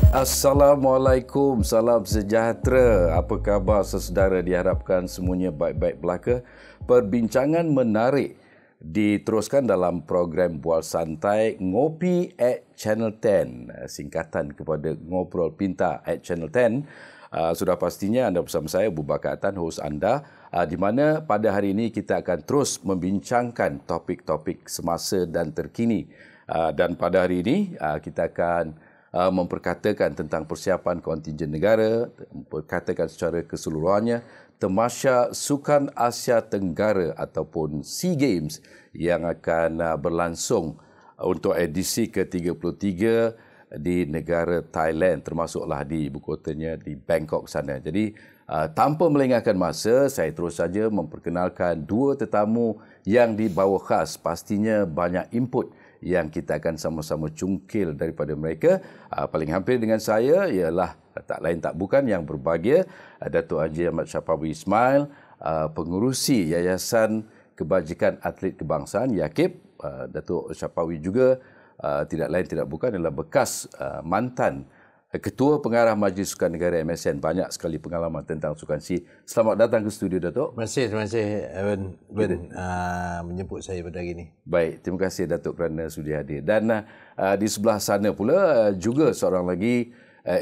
Assalamualaikum, salam sejahtera. Apa khabar saudara? Diharapkan semuanya baik-baik belaka. Perbincangan menarik diteruskan dalam program Bual Santai Ngopi at Channel 10. Singkatan kepada Ngobrol Pintar at Channel 10. Sudah pastinya anda bersama saya, Abu Bakar Tan, hos anda, di mana pada hari ini kita akan terus membincangkan topik-topik semasa dan terkini. Dan pada hari ini kita akan memperkatakan tentang persiapan kontingen negara, memperkatakan secara keseluruhannya Tamasya Sukan Asia Tenggara ataupun SEA Games yang akan berlangsung untuk edisi ke-33 di negara Thailand, termasuklah di ibu kotanya di Bangkok sana. Jadi tanpa melengahkan masa, saya terus saja memperkenalkan dua tetamu yang dibawa khas. Pastinya banyak input yang kita akan sama-sama cungkil daripada mereka. Paling hampir dengan saya ialah tak lain tak bukan yang berbahagia Datuk Haji Ahmad Syafawi Ismail, pengerusi Yayasan Kebajikan Atlet Kebangsaan YAKIB. Datuk Syafawi juga tidak lain tidak bukan adalah bekas mantan Ketua Pengarah Majlis Sukan Negara MSN. Banyak sekali pengalaman tentang sukan SEA. Selamat datang ke studio, Datuk. Terima kasih Evan menyebut saya pada hari ini. Baik, terima kasih Datuk kerana sudi hadir. Dan di sebelah sana pula juga seorang lagi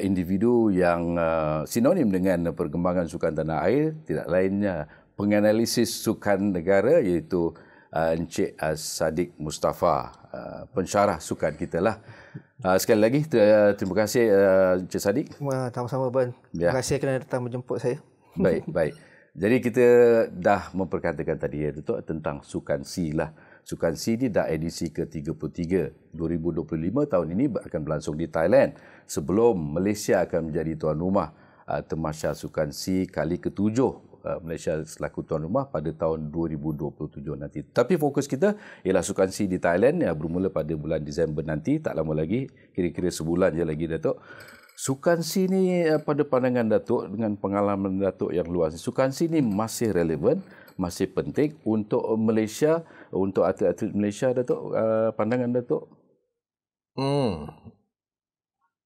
individu yang sinonim dengan perkembangan sukan tanah air, tidak lainnya penganalisis sukan negara, iaitu Encik Sadiq Mustafa, pensyarah sukan kita lah. Sekali lagi terima kasih Encik Sadiq. Sama-sama Ben. Terima kasih kerana datang menjemput saya. Baik. Jadi kita dah memperkatakan tadi ya Datuk tentang sukan SEA lah. Sukan SEA ni dah edisi ke-33. 2025 tahun ini akan berlangsung di Thailand sebelum Malaysia akan menjadi tuan rumah Tamasya Sukan SEA kali ke-7. Malaysia selaku tuan rumah pada tahun 2027 nanti. Tapi fokus kita ialah Sukan SEA di Thailand yang bermula pada bulan Disember nanti, tak lama lagi, kira-kira sebulan je lagi Datuk. Sukan SEA ni pada pandangan Datuk dengan pengalaman Datuk yang luas, Sukan SEA ni masih relevan, masih penting untuk Malaysia, untuk atlet-atlet Malaysia Datuk, pandangan Datuk?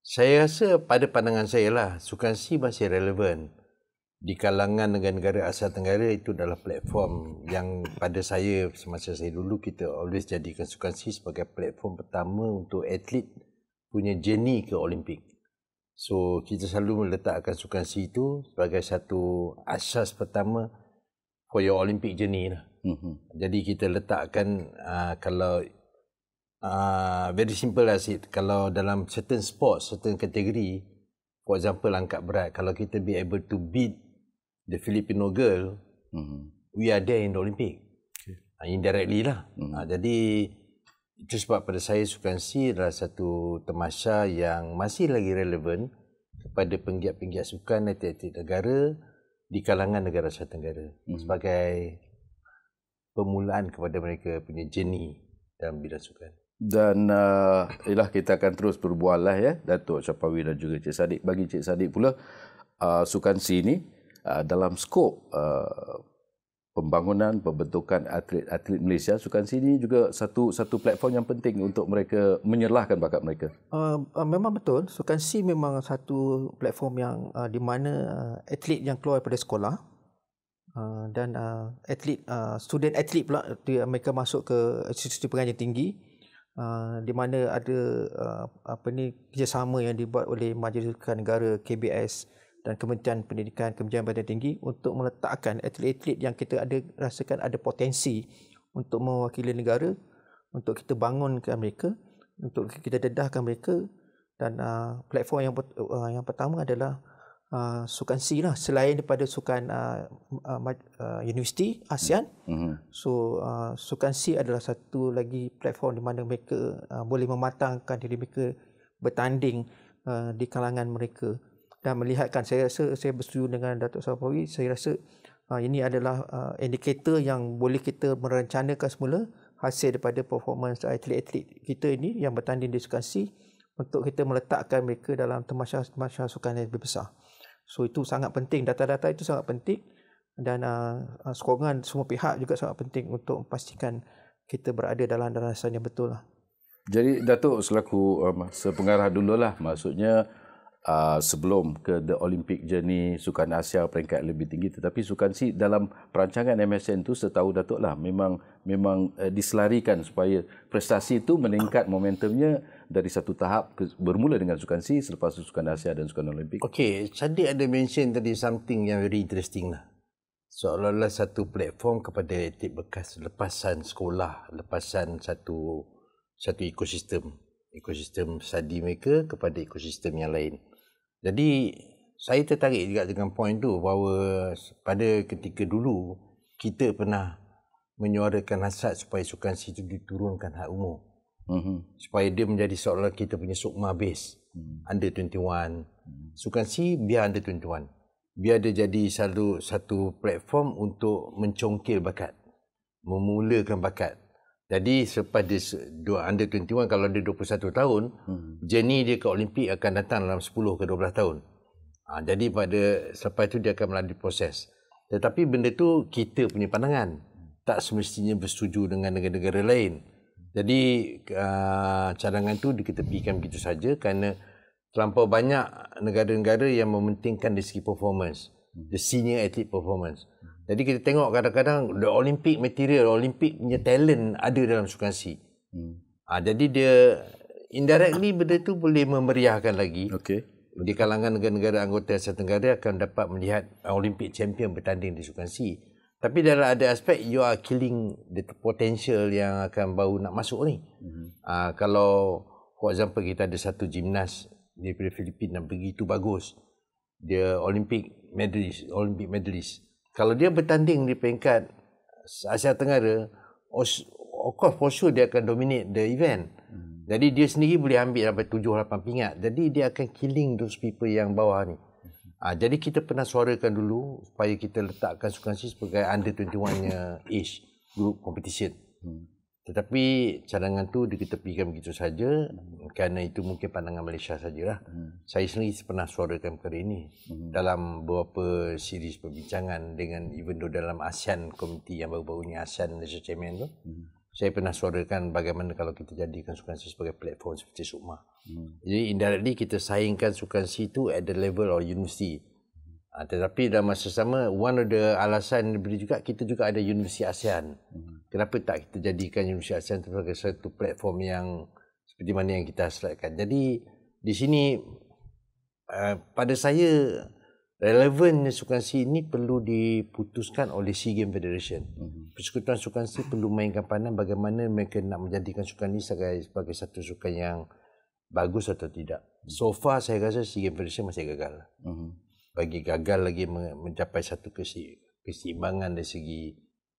Saya rasa pada pandangan saya lah, Sukan SEA masih relevan. Di kalangan negara-negara Asia Tenggara itu adalah platform yang pada saya semasa saya dulu kita always jadikan Sukan SEA sebagai platform pertama untuk atlet punya journey ke Olimpik. So kita selalu meletakkan Sukan SEA itu sebagai satu asas pertama for your Olympic journey lah. Jadi kita letakkan kalau very simple lah Sid, kalau dalam certain sport, certain kategori, for example angkat berat, kalau kita be able to beat the Filipino girl, we are there in the Olympic. Indirectly lah. Jadi itu sebab pada saya Sukan SEA adalah satu tamasya yang masih lagi relevan kepada penggiat-penggiat sukan atlet-atlet negara di kalangan negara Asia Tenggara sebagai permulaan kepada mereka punya journey dalam bidang sukan. Dan kita akan terus berbual lah ya Datuk Syafawi dan juga Cik Sadiq. Bagi Cik Sadiq pula, Sukan SEA ni dalam skop pembangunan, pembentukan atlet-atlet Malaysia, Sukan SEA ini juga satu platform yang penting untuk mereka menyerlahkan bakat mereka. Memang betul, Sukan SEA memang satu platform yang di mana atlet yang keluar daripada sekolah dan student atlet pula mereka masuk ke institusi pengajian tinggi, di mana ada kerjasama yang dibuat oleh Majlis Sukan Negara KBS dan Kementerian Pendidikan, Kementerian Pendidikan Tinggi untuk meletakkan atlet-atlet yang kita rasakan ada potensi untuk mewakili negara, untuk kita bangunkan mereka, untuk kita dedahkan mereka. Dan platform yang pertama adalah Sukan SEA lah, selain daripada sukan universiti ASEAN. So Sukan SEA adalah satu lagi platform di mana mereka boleh mematangkan diri mereka bertanding di kalangan mereka. Dan melihatkan, saya rasa saya bersetuju dengan Datuk Syafawi. Saya rasa ini adalah indikator yang boleh kita merencanakan semula hasil daripada performance atlet-atlet kita ini yang bertanding di Sukan SEA untuk kita meletakkan mereka dalam tamasya sukan yang lebih besar. So itu sangat penting, data-data itu sangat penting, dan sokongan semua pihak juga sangat penting untuk memastikan kita berada dalam dasar yang betul lah. Jadi Datuk selaku sepengarah dululah, maksudnya sebelum ke the Olympic journey Sukan Asia peringkat lebih tinggi, tetapi Sukan Si dalam perancangan MSN tu setahu Datuk lah memang diselarikan supaya prestasi itu meningkat momentumnya dari satu tahap bermula dengan Sukan Si, selepas tu Sukan Asia dan Sukan Olimpik. Okey, Sadiq ada mention tadi something yang very interesting lah. Seolah-olah satu platform kepada atlet bekas lepasan sekolah, lepasan satu ekosistem study mereka kepada ekosistem yang lain. Jadi saya tertarik juga dengan point tu bahawa pada ketika dulu kita pernah menyuarakan hasrat supaya Sukan Si itu diturunkan had umur. Supaya dia menjadi seolah kita punya SUKMA base. Under 21. Sukan Si biar under 21. Biar dia jadi satu platform untuk mencongkil bakat. Memulakan bakat. Jadi selepas dia under 21, kalau dia 21 tahun, journey dia ke Olimpik akan datang dalam 10 ke 12 tahun. Jadi selepas itu dia akan melalui proses. Tetapi benda tu kita punya pandangan. Tak semestinya bersetuju dengan negara-negara lain. Jadi cadangan tu diketepikan begitu saja kerana terlampau banyak negara-negara yang mementingkan dari segi performance. The senior athlete performance. Jadi kita tengok kadang-kadang the Olympic material, Olympic punya talent ada dalam Sukan Si. Jadi dia indirectly benda tu boleh memeriahkan lagi. Di kalangan negara-negara anggota Asia Tenggara akan dapat melihat Olympic champion bertanding di Sukan Si. Tapi dalam ada aspek you are killing the potential yang akan baru nak masuk ni. Kalau for example kita ada satu gimnas daripada Filipina begitu bagus. Dia Olympic medalist. Kalau dia bertanding di peringkat Asia Tenggara, of course for sure dia akan dominate the event. Jadi dia sendiri boleh ambil sampai 7-8 pingat. Jadi dia akan killing those people yang bawah ni. Jadi kita pernah suarakan dulu supaya kita letakkan Sukan Si sebagai under 21-nya age group competition. Tetapi cadangan tu diketepikan begitu saja kerana itu mungkin pandangan Malaysia sajalah. Saya sendiri pernah suarakan perkara ini dalam beberapa series perbincangan dengan even though dalam ASEAN komiti yang baru-baru ni ASEAN Malaysia Chairman tu. Saya pernah suarakan bagaimana kalau kita jadikan Sukan Si sebagai platform seperti SUKMA. Jadi indirectly kita saingkan Sukan Si tu at the level of university. Tetapi dalam masa sama, one of the alasan diberi juga, kita juga ada Universiti ASEAN. Kenapa tak kita jadikan Universiti ASEAN sebagai satu platform yang seperti mana yang kita hasratkan. Jadi di sini pada saya relevan Sukan Si ini perlu diputuskan oleh SEA Games Federation. Persekutuan Sukan Si perlu mainkan peranan bagaimana mereka nak menjadikan sukan ini sebagai satu sukan yang bagus atau tidak. So far saya rasa SEA Games Federation masih gagal. Bagi gagal lagi mencapai satu keseimbangan dari segi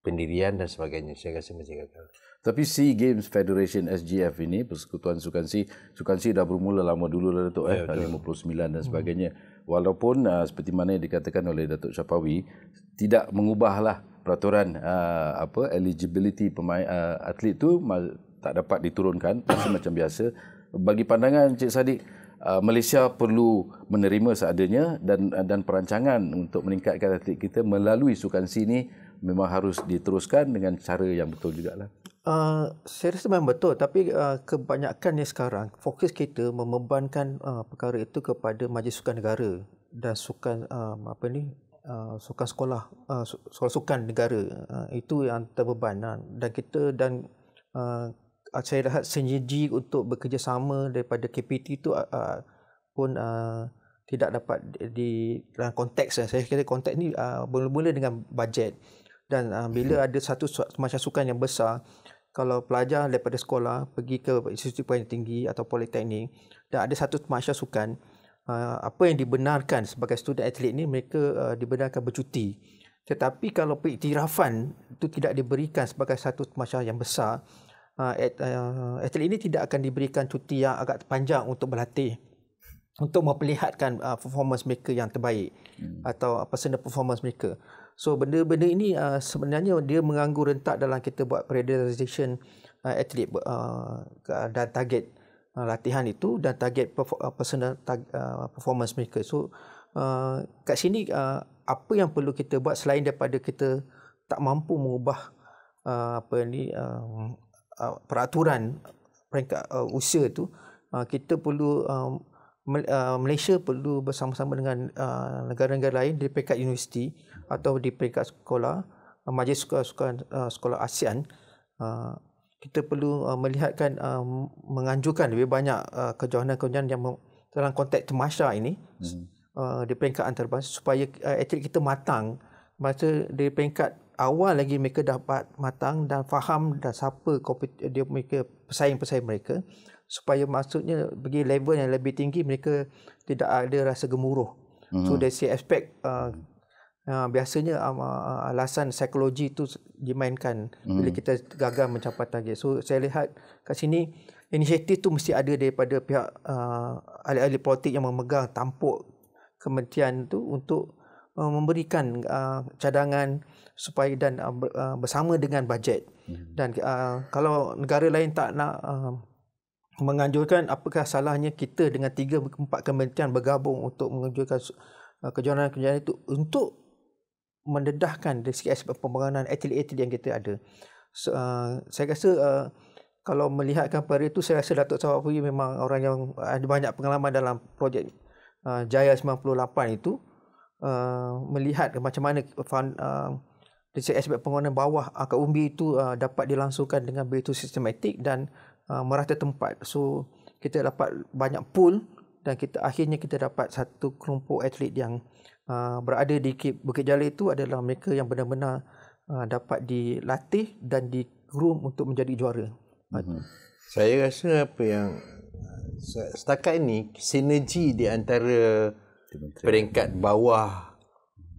pendirian dan sebagainya, saya rasa masih gagal. Tapi SEA Games Federation SGF ini, Persekutuan Sukan Si dah bermula lama dulu lah Datuk, 59 dan sebagainya. Walaupun seperti mana yang dikatakan oleh Datuk Syafawi, tidak mengubahlah peraturan eligibility pemain atlet tu tak dapat diturunkan, masih macam biasa. Bagi pandangan Cik Sadiq, Malaysia perlu menerima seadanya dan perancangan untuk meningkatkan atlet kita melalui Sukan Si ini memang harus diteruskan dengan cara yang betul jugalah. Saya rasa memang betul, tapi kebanyakannya sekarang fokus kita membebankan perkara itu kepada Majlis Sukan Negara dan sukan sukan sekolah, sukan negara, itu yang terbeban dan saya lihat sinergi untuk bekerjasama daripada KPT itu pun tidak dapat dalam konteks saya kira konteks ni mula-mula dengan bajet dan bila ada satu macam sukan yang besar, kalau pelajar daripada sekolah pergi ke institusi pendidikan tinggi atau politeknik dan ada satu tamasya sukan, apa yang dibenarkan sebagai student atlet ni mereka dibenarkan bercuti. Tetapi kalau pengiktirafan itu tidak diberikan sebagai satu tamasya yang besar, atlet ini tidak akan diberikan cuti yang agak panjang untuk berlatih, untuk memperlihatkan performance mereka yang terbaik atau personal performance mereka. So benda-benda ini sebenarnya dia mengganggu rentak dalam kita buat prioritization atlet dan target latihan itu dan target personal performance mereka. So kat sini apa yang perlu kita buat selain daripada kita tak mampu mengubah peraturan peringkat usia tu, kita perlu Malaysia perlu bersama-sama dengan negara-negara lain di peringkat universiti atau di peringkat sekolah, majlis sekolah ASEAN. Kita perlu melihatkan, menganjurkan lebih banyak kejohanan-kejohanan yang dalam konteks temasya ini di peringkat antarabangsa, supaya atlet kita matang. Masa di peringkat awal lagi mereka dapat matang dan faham dan siapa mereka pesaing-pesaing mereka, supaya maksudnya pergi level yang lebih tinggi mereka tidak ada rasa gemuruh. So dari segi aspek biasanya alasan psikologi itu dimainkan bila kita gagal mencapai target. So saya lihat kat sini inisiatif tu mesti ada daripada pihak ahli-ahli politik yang memegang tampuk kementerian tu untuk memberikan cadangan supaya dan bersama dengan bajet. Dan kalau negara lain tak nak menganjurkan, apakah salahnya kita dengan 3-4 kementerian bergabung untuk menganjurkan kejohanan-kejohanan itu untuk mendedahkan dari segi aspek pembangunan atlet-atlet yang kita ada. Saya rasa kalau melihatkan pada itu, saya rasa Datuk Sarawak Puri memang orang yang ada banyak pengalaman dalam projek Jaya 98 itu, melihat macam mana dari segi aspek pembangunan bawah ke umbi itu dapat dilangsungkan dengan begitu sistematik dan merata tempat. So kita dapat banyak pool dan akhirnya kita dapat satu kelompok atlet yang berada di Bukit Jalil. Itu adalah mereka yang benar-benar dapat dilatih dan di-groom untuk menjadi juara. Saya rasa apa yang setakat ini, sinergi di antara peringkat bawah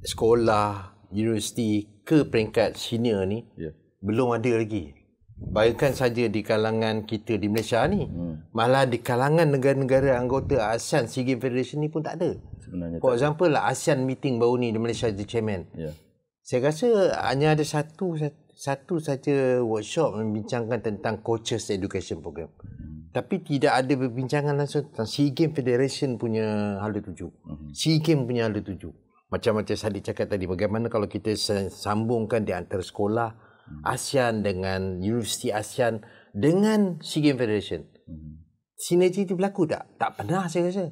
sekolah, universiti ke peringkat senior ni belum ada lagi. Bayangkan saja di kalangan kita di Malaysia ni, malah di kalangan negara-negara anggota ASEAN SEA Games Federation ni pun tak ada. Sebenarnya for example lah, ASEAN meeting baru ni di Malaysia the chairman. Saya rasa hanya ada satu saja workshop membincangkan tentang coaches education program. Tapi tidak ada perbincangan langsung tentang SEA Games Federation punya hala tuju. SEA Games punya hala tuju. Macam-macam Sadiq cakap tadi, bagaimana kalau kita sambungkan di antara sekolah ASEAN dengan Universiti ASEAN dengan SEA Games Federation. Sinergi itu berlaku tak? Tak pernah saya rasa.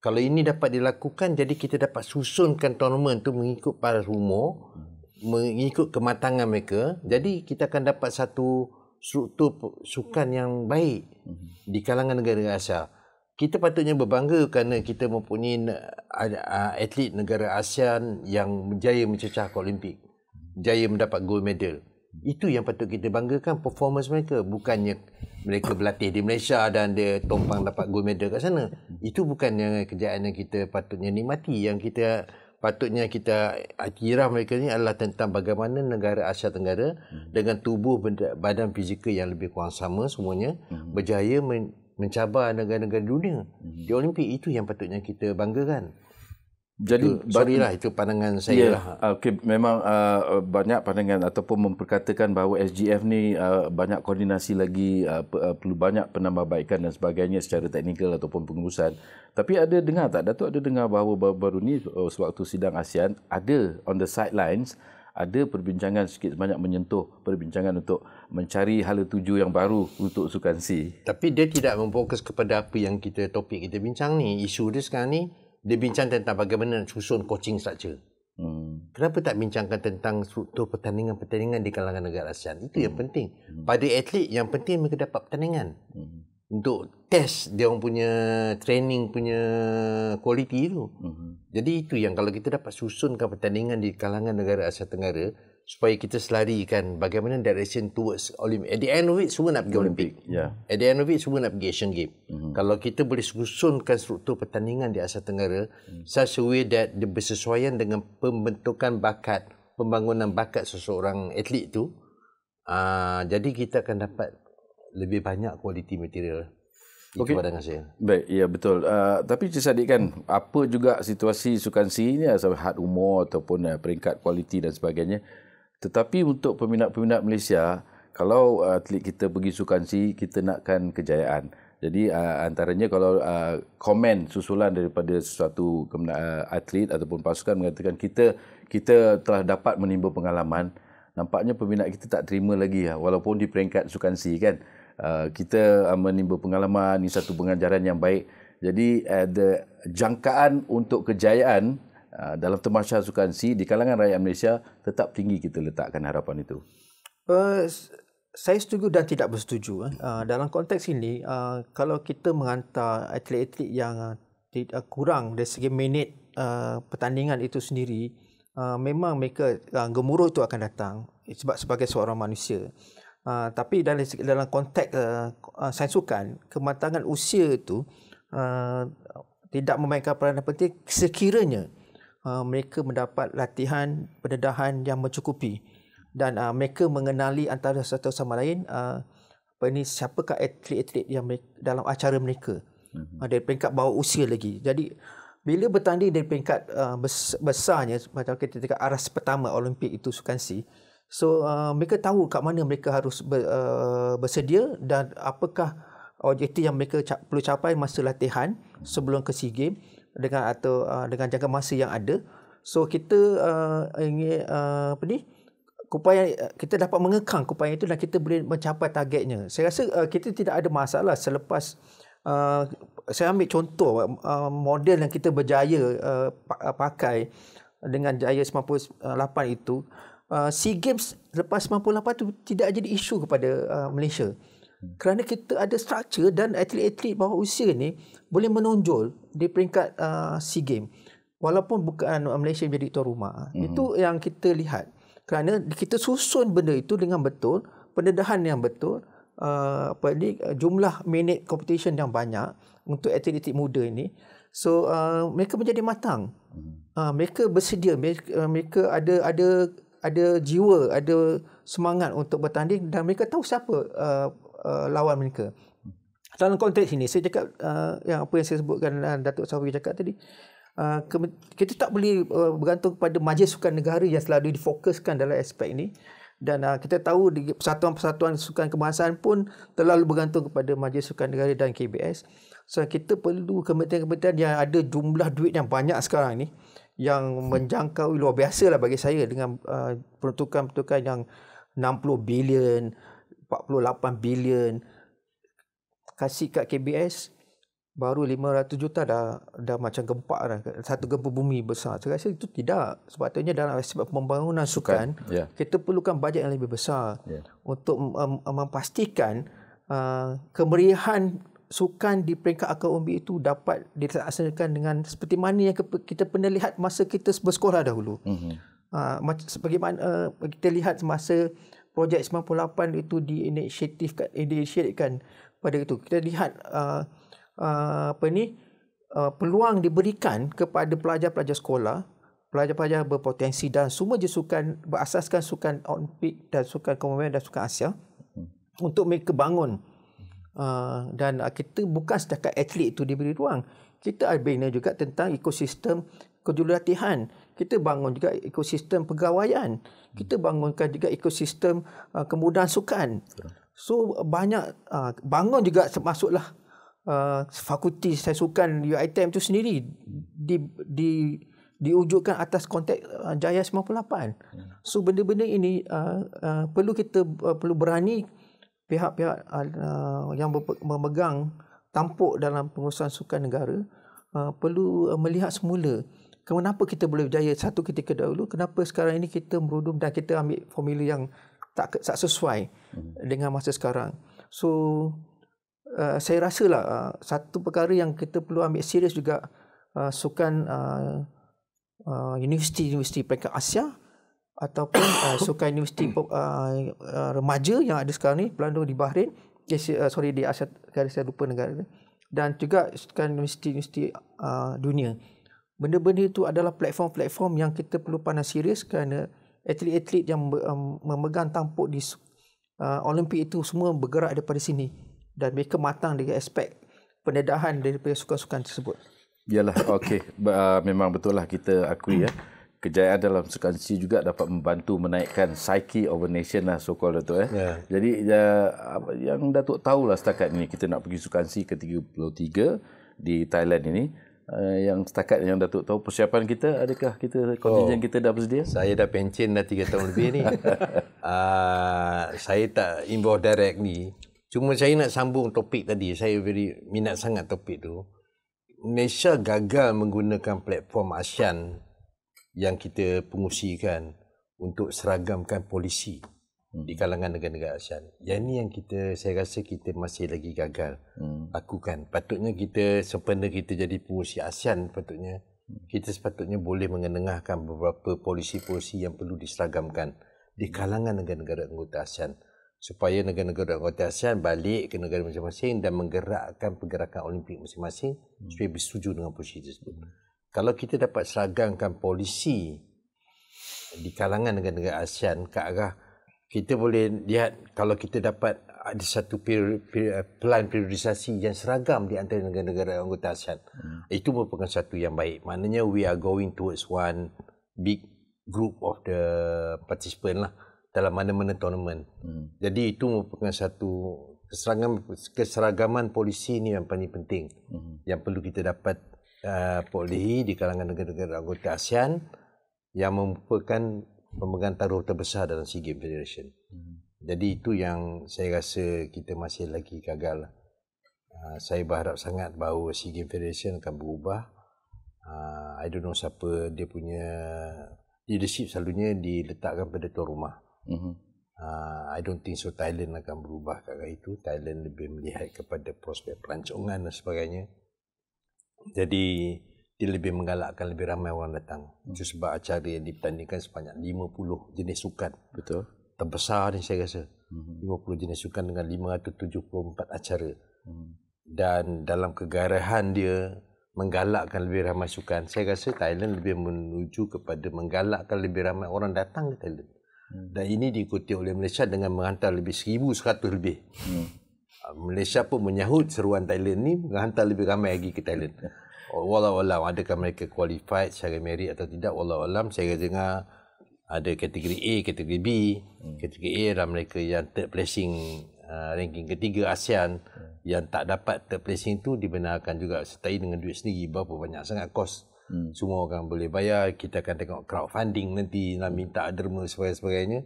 Kalau ini dapat dilakukan, jadi kita dapat susunkan tournament tu mengikut paras umur, mengikut kematangan mereka. Jadi kita akan dapat satu struktur sukan yang baik di kalangan negara Asia. Kita patutnya berbangga kerana kita mempunyai atlet negara ASEAN yang berjaya mencecah ke Olimpik, jaya mendapat gold medal. Itu yang patut kita banggakan, performance mereka. Bukannya mereka berlatih di Malaysia dan dia tompang dapat gold medal kat sana. Itu bukannya kejayaan yang kita patutnya nikmati. Yang kita patutnya kita iktiraf mereka ni adalah tentang bagaimana negara Asia Tenggara dengan tubuh badan fizikal yang lebih kurang sama semuanya berjaya mencabar negara-negara dunia di Olimpik. Itu yang patutnya kita banggakan. Jadi itu pandangan saya lah. Okay, memang banyak pandangan ataupun memperkatakan bahawa SGF ni banyak koordinasi lagi, perlu banyak penambahbaikan dan sebagainya secara teknikal ataupun pengurusan. Tapi ada dengar tak, Datuk ada dengar bahawa baru-baru ni sewaktu sidang ASEAN ada on the sidelines, ada perbincangan sikit sebanyak menyentuh perbincangan untuk mencari hala tuju yang baru untuk sukan SEA. Tapi dia tidak memfokus kepada apa yang topik kita bincang ni. Isu dia sekarang ni, dia bincang tentang bagaimana nak susun coaching structure. Kenapa tak bincangkan tentang struktur pertandingan-pertandingan di kalangan negara ASEAN? Itu yang penting. Pada atlet yang penting mereka dapat pertandingan. Untuk test dia orang punya training punya kualiti itu. Jadi itu yang kalau kita dapat susunkan pertandingan di kalangan negara Asia Tenggara, supaya kita selarikan bagaimana direction towards Olympic. At the end of it, semua nak pergi Olympic. At the end of it, semua nak pergi Asian Games. Kalau kita boleh susunkan struktur pertandingan di Asia Tenggara, such a way that dia bersesuaian dengan pembentukan bakat, pembangunan bakat seseorang atlet itu, jadi kita akan dapat lebih banyak kualiti material. Itu pandangan saya. Baik, ya betul. Tapi Cik Sadiq kan, apa juga situasi sukan SEA ni, sampai had umur ataupun peringkat kualiti dan sebagainya. Tetapi untuk peminat-peminat Malaysia, kalau atlet kita pergi sukan SEA, kita nakkan kejayaan. Jadi antaranya kalau komen susulan daripada sesuatu atlet ataupun pasukan mengatakan kita telah dapat menimba pengalaman, nampaknya peminat kita tak terima lagi walaupun di peringkat sukan SEA kan. Kita menimba pengalaman, ini satu pengajaran yang baik. Jadi ada jangkaan untuk kejayaan dalam Tamasya Sukan C di kalangan rakyat Malaysia tetap tinggi kita letakkan harapan itu. Saya setuju dan tidak bersetuju. Dalam konteks ini, kalau kita menghantar atlet-atlet yang kurang dari segi minit pertandingan itu sendiri, memang mereka gemuruh itu akan datang sebab sebagai seorang manusia. Tapi dalam konteks sains sukan, kematangan usia itu tidak memainkan peranan penting sekiranya mereka mendapat latihan pendedahan yang mencukupi dan mereka mengenali antara satu sama lain siapakah atlet-atlet yang dalam acara mereka dari peringkat bawah usia lagi. Jadi bila bertanding dari peringkat besarnya, macam kita cakap aras pertama Olimpik itu Sukan C, so mereka tahu kat mana mereka harus bersedia dan apakah objektif yang mereka perlu capai masa latihan sebelum ke SEA Games dengan jangka masa yang ada. So kita ingin kita dapat mengekang kupaya itu dan kita boleh mencapai targetnya. Saya rasa kita tidak ada masalah selepas saya ambil contoh model yang kita berjaya pakai dengan jaya 98 itu, SEA Games lepas 98 itu tidak jadi isu kepada Malaysia. Kerana kita ada struktur dan atlet-atlet bawah usia ni boleh menonjol di peringkat SEA Games walaupun bukan Malaysia menjadi tuan rumah. Itu yang kita lihat. Kerana kita susun benda itu dengan betul, pendedahan yang betul, jumlah minit competition yang banyak untuk atlet-atlet muda ini. So mereka menjadi matang. Mereka bersedia, mereka ada jiwa, ada semangat untuk bertanding dan mereka tahu siapa lawan mereka. Dalam konteks ini saya cakap yang apa yang saya sebutkan Datuk Safi cakap tadi, kita tak boleh bergantung kepada Majlis Sukan Negara yang selalu difokuskan dalam aspek ini, dan kita tahu di persatuan-persatuan sukan kebangsaan pun terlalu bergantung kepada Majlis Sukan Negara dan KBS. So kita perlu kementerian-kementerian yang ada jumlah duit yang banyak sekarang ni, yang menjangkau luar biasa lah bagi saya, dengan peruntukan-peruntukan yang 60 bilion, 48 bilion kasih kat KBS, baru 500 juta dah macam gempak dah, satu gempa bumi besar. Saya rasa itu tidak. Sepatutnya dalam aspek pembangunan sukan, kita perlukan bajet yang lebih besar untuk memastikan kemeriahan sukan di peringkat akar umbi itu dapat dilaksanakan dengan seperti mana yang kita pernah lihat masa kita bersekolah dahulu. Sebagaimana kita lihat masa projek 98 itu diinisiatifkan pada itu. Kita lihat peluang diberikan kepada pelajar-pelajar sekolah, pelajar-pelajar berpotensi, dan semua je sukan berasaskan sukan Olimpik dan sukan Commonwealth dan sukan Asia untuk mereka bangun. Dan kita bukan setakat atlet itu diberi ruang, kita bina juga tentang ekosistem kejurulatihan, kita bangun juga ekosistem pegawaian, kita bangunkan juga ekosistem kemudahan sukan. So banyak bangun juga masuklah fakulti sains sukan UiTM itu sendiri diwujudkan atas konteks Jaya 98. So benda-benda ini perlu berani pihak-pihak yang memegang tampuk dalam pengurusan sukan negara perlu melihat semula kenapa kita boleh berjaya satu ketika dahulu, kenapa sekarang ini kita merudum dan kita ambil formula yang tak sesuai dengan masa sekarang. So saya rasalah satu perkara yang kita perlu ambil serius juga sukan universiti peringkat Asia ataupun sukan universiti remaja yang ada sekarang ni berlangsung di Bahrain, di Asia, saya lupa negara, dan juga sukan universiti dunia. Benda-benda itu adalah platform-platform yang kita perlu pandang serius, kerana atlet-atlet yang memegang tampuk di Olimpik itu semua bergerak daripada sini dan mereka matang dari aspek pendedahan daripada sukan-sukan tersebut. Yalah, okey. Memang betul lah, kita akui kejayaan dalam sukan C juga dapat membantu menaikkan psyche of a nation lah, so-called Datuk. Jadi yang Datuk tahulah setakat ni kita nak pergi sukan C ke-33 di Thailand ini. Yang setakat yang Datuk tahu persiapan kita, adakah kita kontingen kita dah bersedia? Saya dah pencen dah 3 tahun lebih ni. Saya tak involve direct ni. Cuma saya nak sambung topik tadi. Saya very minat sangat topik tu. Malaysia gagal menggunakan platform ASEAN yang kita pengusikan untuk seragamkan polisi di kalangan negara-negara ASEAN. Yang ni yang saya rasa kita masih lagi gagal lakukan. Patutnya sempena kita jadi pengusi ASEAN, kita sepatutnya boleh mengenengahkan beberapa polisi-polisi yang perlu diseragamkan di kalangan negara-negara anggota ASEAN, supaya negara-negara anggota ASEAN balik ke negara masing-masing dan menggerakkan pergerakan Olimpik masing-masing supaya bersetuju dengan polisi tersebut. Kalau kita dapat seragamkan polisi di kalangan negara-negara ASEAN ke arah, kita boleh lihat kalau kita dapat ada satu pelan periodisasi yang seragam di antara negara-negara anggota ASEAN, itu merupakan satu yang baik. Maknanya we are going towards one big group of the participant lah dalam mana-mana tournament. Jadi itu merupakan satu keseragaman polisi ni yang paling penting yang perlu kita dapat perolehi di kalangan negara-negara anggota ASEAN yang merupakan pemegang taruh terbesar dalam SEA Games Federation. Jadi itu yang saya rasa kita masih lagi gagal. Saya berharap sangat bahawa SEA Games Federation akan berubah. I don't know siapa dia punya leadership, selalunya diletakkan pada tuan rumah. I don't think so Thailand akan berubah ke arah itu. Thailand lebih melihat kepada prospek pelancongan dan sebagainya. Jadi dia lebih menggalakkan lebih ramai orang datang. Itu sebab acara yang dipertandingkan sebanyak 50 jenis sukan. Betul. Terbesar ni saya rasa. 50 jenis sukan dengan 574 acara. Dan dalam kegarahan dia menggalakkan lebih ramai sukan, saya rasa Thailand lebih menuju kepada menggalakkan lebih ramai orang datang ke Thailand. Dan ini diikuti oleh Malaysia dengan menghantar lebih 1,100 lebih. Malaysia pun menyahut seruan Thailand ni, menghantar lebih ramai lagi ke Thailand. Wallahualam adakah mereka qualified secara merit atau tidak, wallahualam. Saya dengar ada kategori A, kategori B. Kategori A adalah mereka yang third placing, ranking ketiga ASEAN. Yang tak dapat third placing tu dibenarkan juga sertai dengan duit sendiri. Berapa banyak sangat kos. Semua orang boleh bayar. Kita akan tengok crowdfunding nanti, nak minta derma sebagainya.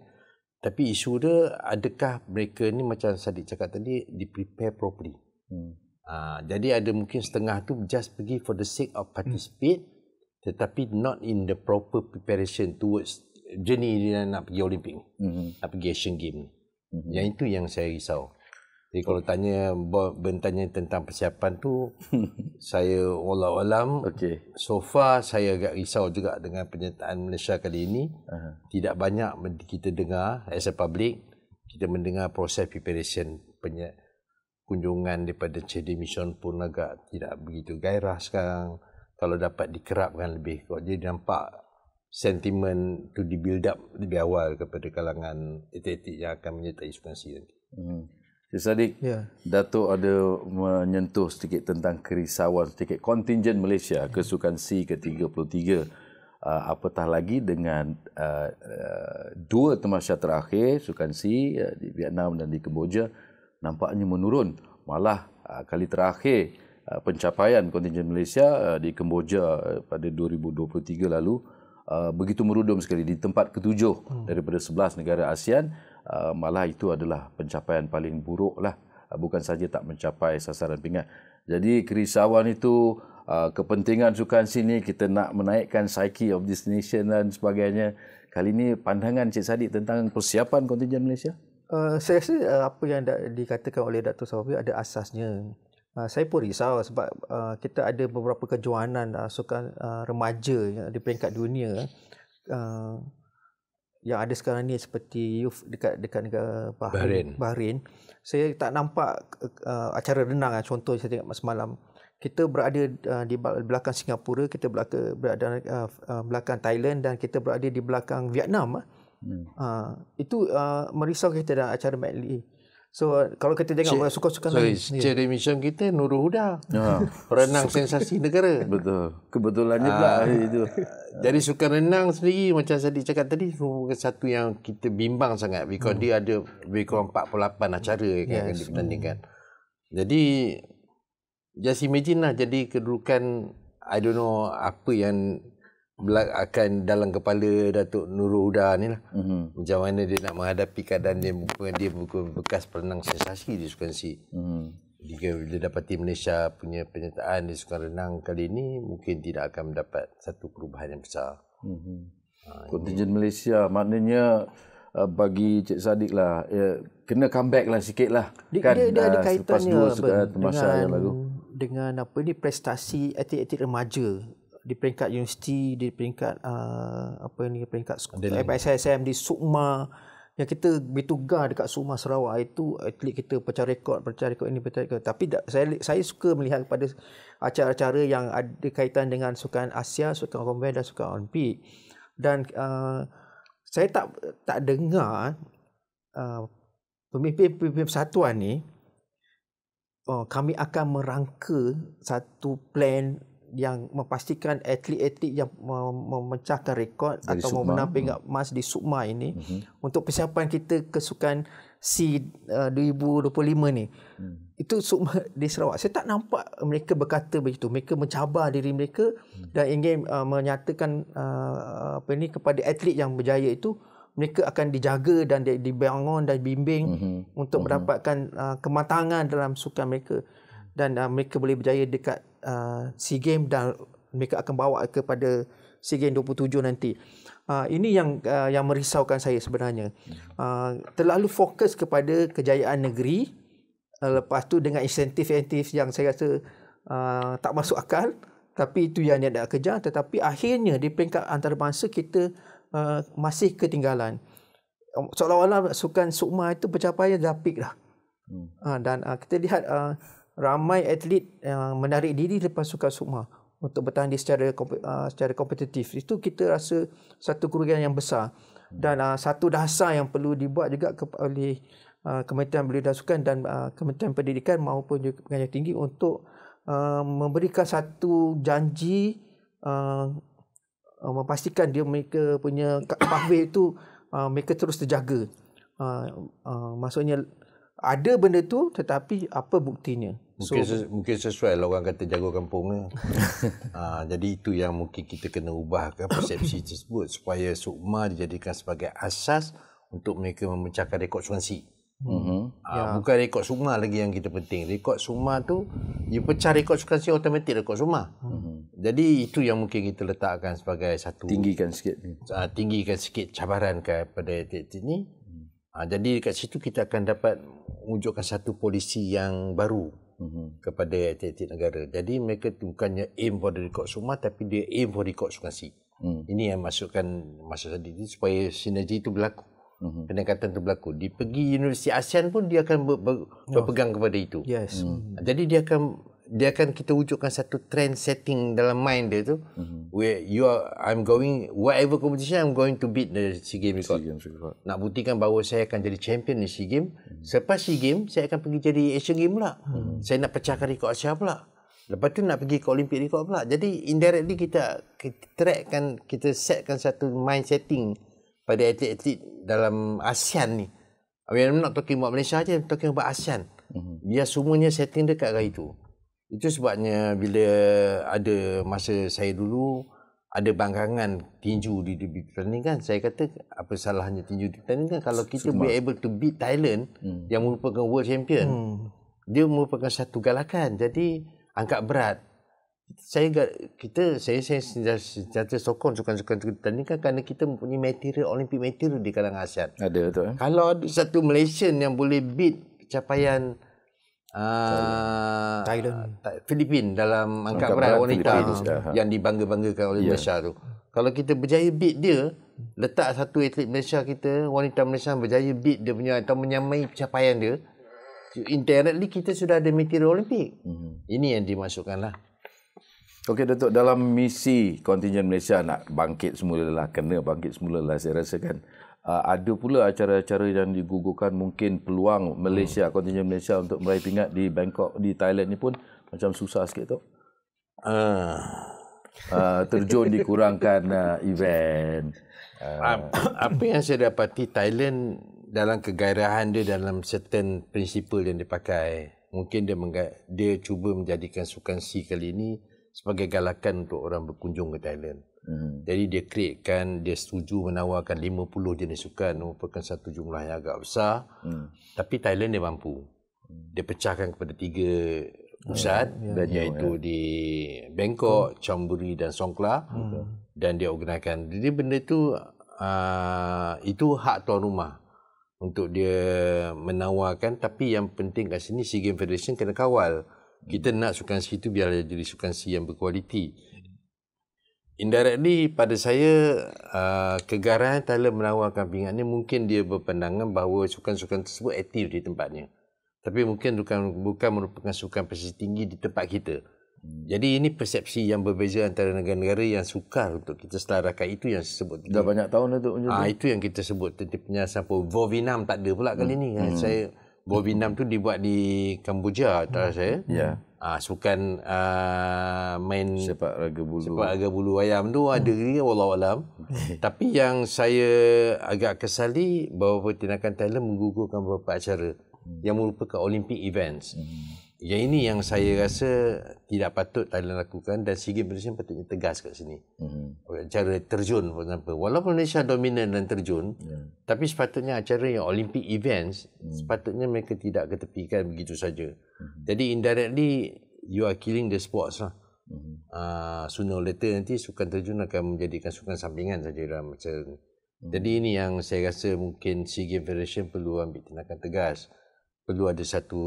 Tapi isu dia, adakah mereka ni macam Sadiq cakap tadi, di prepare properly. Jadi ada mungkin setengah tu just pergi for the sake of participate, tetapi not in the proper preparation towards journey dia nak pergi Olimpik, nak pergi Asian Games. Yang itu yang saya risau. Jadi kalau bertanya tentang persiapan tu, saya wallahualam, so far saya agak risau juga dengan penyertaan Malaysia kali ini. Tidak banyak kita dengar as a public, kita mendengar proses preparation kunjungan daripada CD Mission pun agak tidak begitu gairah sekarang. Kalau dapat dikerapkan lebih, jadi nampak sentimen to di-build up lebih awal kepada kalangan atlet yang akan menyertai Sukan SEA nanti. Cik Sadiq, Datuk ada menyentuh sedikit tentang kerisauan sedikit kontingen Malaysia ke Sukan SEA ke-33. Apatah lagi dengan dua tamasya terakhir Sukan SEA di Vietnam dan di Kemboja nampaknya menurun. Malah kali terakhir pencapaian kontingen Malaysia di Kemboja pada 2023 lalu begitu merudum sekali di tempat ke-7 daripada 11 negara ASEAN. Malah itu adalah pencapaian paling buruk lah. Bukan saja tak mencapai sasaran pingat. Jadi kerisauan itu, kepentingan sukan sini, kita nak menaikkan psyche of this nation dan sebagainya. Kali ini pandangan Cik Sadiq tentang persiapan kontingen Malaysia? Saya rasa apa yang dikatakan oleh Dr. Sawabi ada asasnya. Saya pun risau sebab kita ada beberapa kejohanan sukan remaja di peringkat dunia yang ada sekarang ni seperti youth dekat negara Bahrain. Saya tak nampak acara renang. Contoh saya tengok semalam, kita berada di belakang Singapura, kita berada belakang Thailand dan kita berada di belakang Vietnam. Itu merisau kita dalam acara medley. So kalau kita tengok sukan-sukan lain, secara mission kita Nurul Huda, perenang sensasi negara. Betul. Kebetulannya pula itu. Jadi sukan renang sendiri macam Sadiq cakap tadi, satu yang kita bimbang sangat because dia ada lebih kurang 48 acara yang akan dipertandingkan. Jadi just imagine lah, jadi kedudukan I don't know apa yang akan dalam kepala Datuk Nurul Huda ni lah. Macam mana dia nak menghadapi keadaan dia bukan bekas perenang sensasi di Sukan SEA. Jika dia dapati Malaysia punya penyertaan di sukan renang kali ini, mungkin tidak akan mendapat satu perubahan yang besar. Kontingen Malaysia maknanya bagi Cik Saddiq lah, kena comeback lah sikit lah. Dia ada kaitannya dengan dengan apa ni, prestasi atlet-atlet remaja di peringkat universiti, di peringkat peringkat FSSM di Sukma, yang kita bertugas dekat Sukma Sarawak, itu atlet kita pecah rekod ini, pecah rekod. Tapi saya suka melihat kepada acara-acara yang ada kaitan dengan sukan Asia, sukan Commonwealth dan sukan Olimpik. Dan saya tak dengar pemimpin persatuan ni kami akan merangka satu plan yang memastikan atlet-atlet yang memecahkan rekod dari atau memenang peringkat emas di Sukma ini untuk persiapan kita ke Sukan SEA 2025 ni. Itu Sukma di Sarawak. Saya tak nampak mereka berkata begitu. Mereka mencabar diri mereka dan ingin menyatakan kepada atlet yang berjaya itu, mereka akan dijaga dan dibangun dan dibimbing untuk mendapatkan kematangan dalam sukan mereka, dan mereka boleh berjaya dekat SEA Games, dan mereka akan bawa kepada SEA Games 27 nanti. Ini yang merisaukan saya sebenarnya. Terlalu fokus kepada kejayaan negeri, lepas tu dengan insentif-insentif yang saya rasa tak masuk akal, tapi itu yang dia nak kejar. Tetapi akhirnya di peringkat antarabangsa kita masih ketinggalan. Seolah-olah sukan Sukma itu pencapaian dah peak dah. Dan kita lihat ramai atlet yang menarik diri lepas sukan Sukma untuk bertanding secara kompetitif. Itu kita rasa satu kerugian yang besar. Dan satu dasar yang perlu dibuat juga oleh Kementerian Belia dan Sukan dan Kementerian Pendidikan maupun juga Pengajian Tinggi untuk memberikan satu janji, memastikan mereka punya pathway itu mereka terus terjaga. Maksudnya ada benda tu, tetapi apa buktinya? Mungkin sesuai lah orang kata jago kampung. Jadi itu yang mungkin kita kena ubahkan persepsi tersebut, supaya Sukma dijadikan sebagai asas untuk mereka memecahkan rekod Sukan SEA. Bukan rekod Sukma lagi yang kita penting. Rekod Sukma tu, you pecah rekod Sukan SEA, automatik rekod Sukma. Jadi itu yang mungkin kita letakkan sebagai satu, tinggikan sikit cabaran kepada atlet ni. Jadi dekat situ kita akan dapat wujudkan satu polisi yang baru kepada atlet negara. Jadi mereka bukannya aim for the record Sukma, tapi dia aim for record Sukan SEA. Ini yang masukkan masa tadi supaya sinergi itu berlaku. Peningkatan itu berlaku. Di pergi Universiti ASEAN pun dia akan berpegang kepada itu. Jadi dia akan kita wujudkan satu trend setting dalam mind dia tu, where I'm going whatever competition, I'm going to beat the SEA Games record. Nak buktikan bahawa saya akan jadi champion di SEA Games. Selepas SEA Games saya akan pergi jadi Asian Games pula. Saya nak pecahkan rekod Asia pula. Lepas tu nak pergi ke Olympic record pula. Jadi indirectly kita trackkan, kita setkan satu mind setting pada atlet-atlet dalam ASEAN ni. I'm not talking about Malaysia je, I'm talking about ASEAN. Dia semuanya setting dekat arah itu. Itu sebabnya bila ada masa saya dulu ada bangkangan tinju di pertandingan, saya kata apa salahnya tinju di pertandingan kalau kita be able to beat Thailand yang merupakan world champion. Dia merupakan satu galakan. Jadi angkat berat, saya sentiasa sokong sukan-sukan pertandingan kerana kita mempunyai material, Olympic material di kalangan ASEAN. Ada betul. Kalau ada satu Malaysian yang boleh beat pencapaian Thailand, Filipin dalam angkat berat wanita yang dibangga-banggakan oleh Malaysia tu. Kalau kita berjaya beat dia, letak satu atlet Malaysia kita, wanita Malaysia berjaya beat dia punya atau menyamai pencapaian dia, indirectly kita sudah ada material Olimpik. Ini yang dimasukkanlah. Okey Datuk, dalam misi kontingen Malaysia nak bangkit semula lah, kena bangkit semula lah, saya rasa kan ada pula acara-acara yang digugurkan, mungkin peluang Malaysia, kontingen Malaysia untuk meraih pingat di Bangkok, di Thailand ni pun macam susah sikit tu. Terjun dikurangkan event. Apa yang saya dapati, Thailand dalam kegairahan dia, dalam certain principle yang dia pakai, mungkin dia cuba menjadikan Sukan SEA kali ini sebagai galakan untuk orang berkunjung ke Thailand. Jadi dia setuju menawarkan 50 jenis sukan, merupakan satu jumlah yang agak besar. Tapi Thailand dia mampu. Dia pecahkan kepada 3 pusat, iaitu di Bangkok, Chonburi dan Songkhla, dan dia organikan. Jadi benda itu hak tuan rumah untuk dia menawarkan, tapi yang penting kat sini SEA Games Federation kena kawal. Kita nak sukansi itu biar jadi sukansi yang berkualiti. Indirectly pada saya, kegarahan Thailand menawarkan pingat ni mungkin dia berpandangan bahawa sukan-sukan tersebut aktif di tempatnya. Tapi mungkin bukan merupakan sukan prestasi tinggi di tempat kita. Jadi ini persepsi yang berbeza antara negara-negara yang sukar untuk kita selarakan. Itu yang saya sebut. Dah banyak tahun dah tu. Itu yang kita sebut penyiasat Vovinam tak ada pula kali ni. Vovinam tu dibuat di Kamboja, tak saya. Sukan main sepak raga bulu ayam tu ada ke, wallahualam. Tapi yang saya agak kesali bahawa tindakan Thailand menggugurkan beberapa acara yang merupakan Olympic events. Yang ini yang saya rasa tidak patut Thailand lakukan, dan SEA Games Malaysia patutnya tegas kat sini. Acara terjun for example, walaupun Malaysia dominan dan terjun, tapi sepatutnya acara yang Olympic events sepatutnya mereka tidak ketepikan begitu saja. Jadi indirectly you are killing the sports lah. Sooner or later nanti sukan terjun akan menjadikan sukan sampingan saja dalam acara ni. Jadi ini yang saya rasa mungkin SEA Games Federation perlu ambil tindakan tegas. Perlu ada satu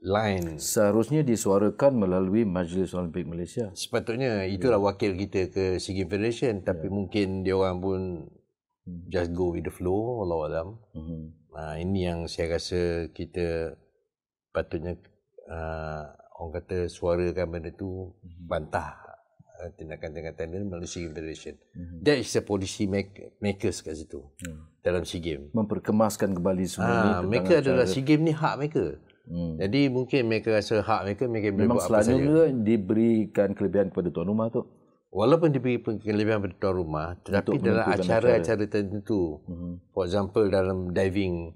line. Seharusnya disuarakan melalui Majlis Olimpik Malaysia. Sepatutnya itulah wakil kita ke SEA Games Federation, tapi mungkin dia orang pun just go with the flow, wallahualam. Ini yang saya rasa kita patutnya orang kata suarakan benda tu, bantah tindakan-tindakan Thailand melalui SEA Games Federation. That is a policy makers kat situ dalam SEA Games. Memperkemaskan kembali semua ni. Mereka adalah SEA Games ni hak mereka. Jadi mungkin mereka rasa hak mereka boleh buat apa saja. Memang selalunya diberikan kelebihan kepada tuan rumah tu. Walaupun diberi kelebihan kepada tuan rumah, tetapi dalam acara-acara tertentu. For example dalam diving,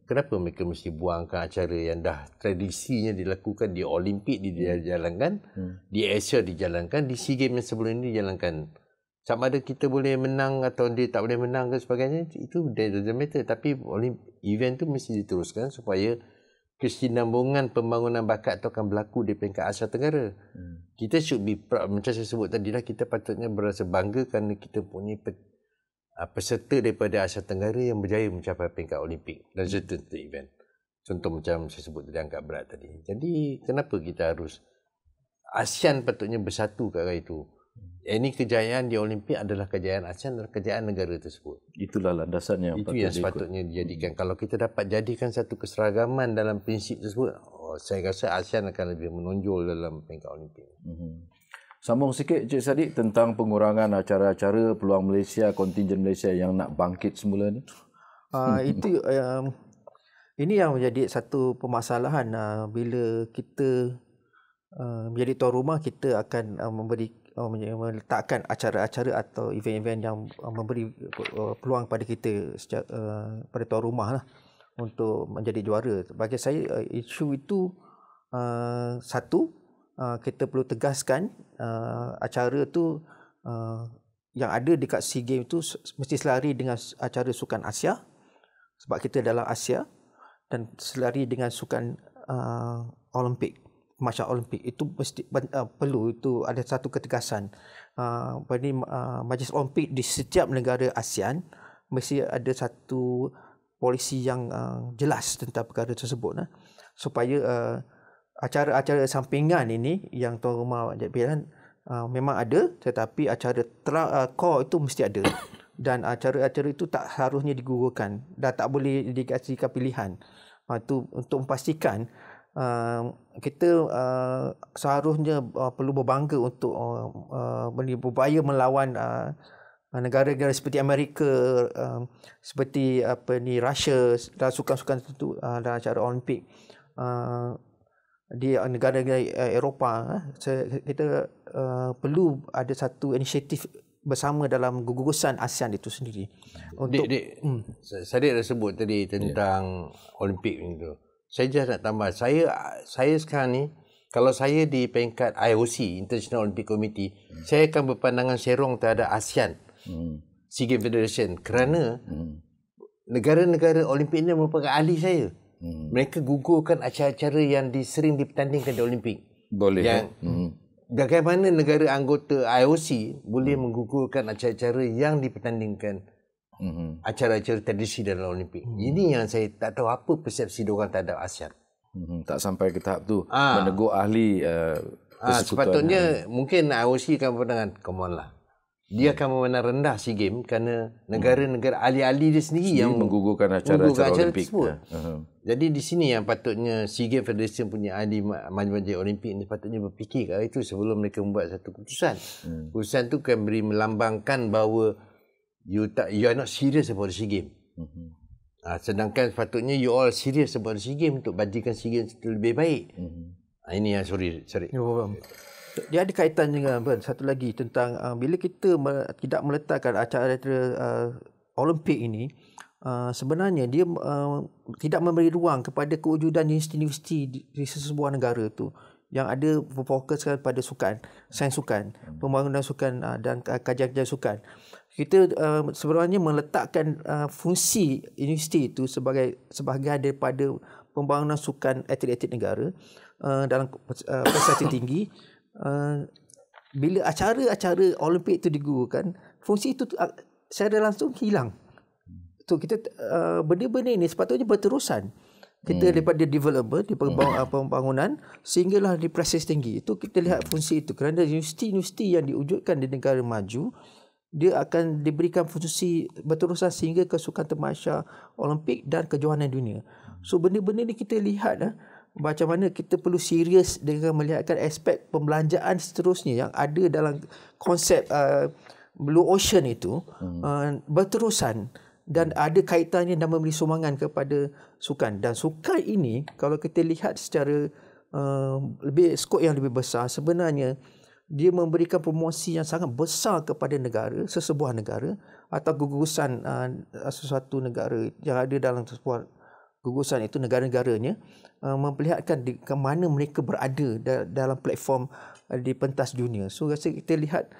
kenapa mereka mesti buangkan acara yang dah tradisinya dilakukan di Olimpik dijalankan, di Asia dijalankan, di SEA Games yang sebelum ini dijalankan. Sama ada kita boleh menang atau dia tak boleh menang ke sebagainya, itu doesn't matter. Tapi event tu mesti diteruskan supaya kesinambungan pembangunan bakat itu akan berlaku di peringkat Asia Tenggara. Kita should be proud. Macam saya sebut tadi lah, kita patutnya berasa bangga kerana kita punya peserta daripada Asia Tenggara yang berjaya mencapai peringkat Olimpik dan tertentu event. Contoh macam saya sebut tadi, angkat berat tadi. Jadi kenapa kita harus, ASEAN patutnya bersatu ke arah itu. Ini kejayaan di Olimpik adalah kejayaan ASEAN dan kejayaan negara tersebut. Itulah landasan yang itu yang sepatutnya dijadikan. Kalau kita dapat jadikan satu keseragaman dalam prinsip tersebut, saya rasa ASEAN akan lebih menonjol dalam peringkat Olimpik. Sambung sikit Cik Sadiq tentang pengurangan acara-acara peluang Malaysia, kontingen Malaysia yang nak bangkit semula ni. Ini yang menjadi satu permasalahan bila kita menjadi tuan rumah, kita akan meletakkan acara-acara atau event-event yang memberi peluang pada kita pada tuan rumah lah untuk menjadi juara. Bagi saya isu itu satu, kita perlu tegaskan acara tu yang ada dekat SEA Games tu mesti selari dengan acara sukan Asia sebab kita dalam Asia, dan selari dengan sukan Olimpik. Macam Olimpik itu mesti perlu, itu ada satu ketegasan. Majlis Olimpik di setiap negara ASEAN mesti ada satu polisi yang jelas tentang perkara tersebut, supaya acara-acara sampingan ini yang tuan rumah pilihan memang ada, tetapi acara core itu mesti ada, dan acara-acara itu tak harusnya digugurkan dan tak boleh dikasihkan pilihan. Itu untuk memastikan kita seharusnya perlu berbangga untuk berupaya melawan negara-negara seperti Amerika, seperti Russia dalam sukan-sukan tertentu dalam acara Olimpik, di negara-negara Eropah. Kita perlu ada satu inisiatif bersama dalam gugusan ASEAN itu sendiri. Untuk Sadiq dah sebut tadi tentang Olimpik itu. Saya just nak tambah, saya sekarang ni, kalau saya di peringkat IOC, International Olympic Committee, saya akan berpandangan serong terhadap ASEAN, SEA Games Federation, kerana negara-negara Olimpik ini merupakan ahli saya. Mereka gugurkan acara-acara yang sering dipertandingkan di Olimpik. Boleh. Yang bagaimana negara anggota IOC boleh menggugurkan acara-acara yang dipertandingkan acara-acara tradisi dalam Olimpik. Ini yang saya tak tahu apa persepsi diorang terhadap ASEAN. Tak sampai ke tahap tu menegur ahli persekutuan. Sepatutnya mungkin IOC akan berpandangan, come on lah. Dia akan memandang rendah SEA Games kerana negara-negara ahli-ahli dia sendiri yang menggugurkan acara-acara Olimpik tersebut. Jadi di sini yang patutnya SEA Games Federation punya ahli majlis Olimpik ni patutnya berfikir kat itu sebelum mereka membuat satu keputusan. Keputusan tu kan beri melambangkan bahawa you are not serious about the SEA Games. Sedangkan sepatutnya you all serious about the SEA Games untuk badikan SEA Games lebih baik. Ini yang sorry. Dia ada kaitan dengan satu lagi tentang bila kita tidak meletakkan acara-acara Olimpik ini, sebenarnya dia tidak memberi ruang kepada kewujudan universiti di sesebuah negara tu yang ada berfokuskan pada sukan, sains sukan, pembangunan sukan dan kajian-kajian sukan. Kita sebenarnya meletakkan fungsi universiti itu sebagai sebahagian daripada pembangunan sukan atlet-atlet negara dalam prestasi tinggi. Bila acara-acara Olimpik itu digugurkan, fungsi itu secara langsung hilang. So kita benda-benda ini sepatutnya berterusan. Kita daripada development, di pembangunan sehinggalah di prestasi tinggi. Itu kita lihat fungsi itu kerana universiti-universiti yang diwujudkan di negara maju dia akan diberikan fungsi berterusan sehingga ke sukan tamasya Olimpik dan kejohanan dunia. So benda-benda ni kita lihat macam mana kita perlu serius dengan melihatkan aspek pembelanjaan seterusnya yang ada dalam konsep Blue Ocean itu berterusan dan ada kaitannya dan memberi sumbangan kepada sukan. Dan sukan ini kalau kita lihat secara lebih skop yang lebih besar, sebenarnya dia memberikan promosi yang sangat besar kepada negara, sesebuah negara atau gugusan sesuatu negara yang ada dalam sebuah gugusan itu, negara-negaranya memperlihatkan ke mana mereka berada dalam platform di pentas dunia. So rasa kita lihat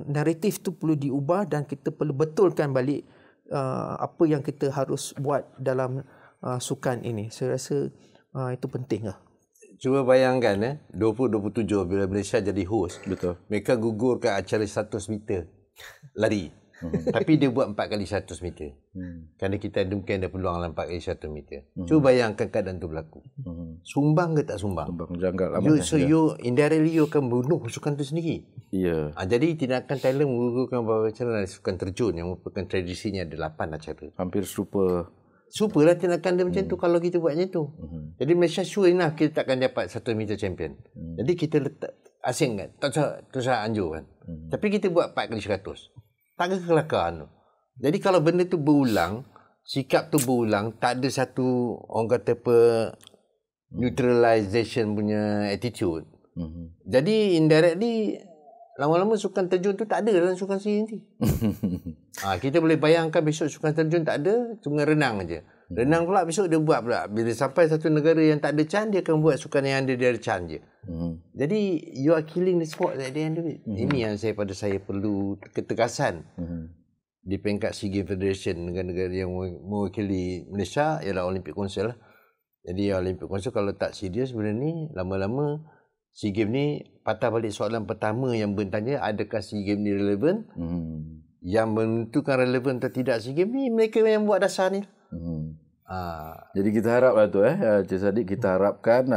naratif tu perlu diubah dan kita perlu betulkan balik apa yang kita harus buat dalam sukan ini. Saya rasa itu penting lah. Cuba bayangkan 2027 bila Malaysia jadi host. Betul. Mereka gugurkan acara 100 meter lari. Tapi dia buat 4 kali 100 meter. Kerana kita mungkin ada peluang dalam 4 kali 100 meter. Cuba bayangkan keadaan tu berlaku. Sumbang ke tak sumbang? Sumbang janggal amat. You indirectly you akan bunuh sukan tu sendiri. Ya. Jadi tindakan Thailand menggugurkan beberapa acara sukan terjun yang merupakan tradisinya ada 8 acara. Hampir serupa. Supalah tindakan dia macam tu kalau kita buat macam tu. Jadi Malaysia sure enough kita takkan dapat 100 meter champion. Jadi kita letak asing kan. Tak usah anjur kan. Tapi kita buat 4 kali 100. Tak ada kelakar tu. Jadi kalau benda tu berulang, sikap tu berulang, tak ada satu orang kata apa neutralization punya attitude. Jadi indirectly lama-lama sukan terjun tu tak ada dalam sukan sendiri. Kita boleh bayangkan besok sukan terjun tak ada, sungai renang aja. Renang pula besok dia buat pula. Bila sampai satu negara yang tak ada CHAN, dia akan buat sukan yang ada dia ada CHAN je. Jadi you are killing the sport at the end of it. Ini yang pada saya perlu ketegasan. Di peringkat SEA Games Federation, negara-negara yang mewakili Malaysia ialah Olympic Council lah. Jadi Olympic Council kalau tak serius benda ni, lama-lama SEA Games ni patah balik soalan pertama yang bertanya adakah SEA Games ni relevan. Yang menentukan relevan atau tidak SEA Games ni mereka yang buat dasar ni. Jadi kita haraplah tu Encik Saddiq, kita harapkan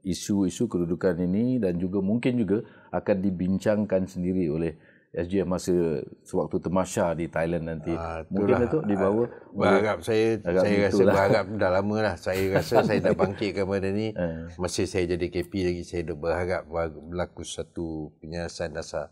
isu-isu kedudukan ini dan juga mungkin juga akan dibincangkan sendiri oleh SGF masa sewaktu tamasya di Thailand nanti. Mungkin itu dibawa. Berharap saya rasa berharap dah lama dah. Saya rasa saya dah bangkitkan benda ni. Masih saya jadi KP lagi, saya dah berharap berlaku satu penyelesaian dasar.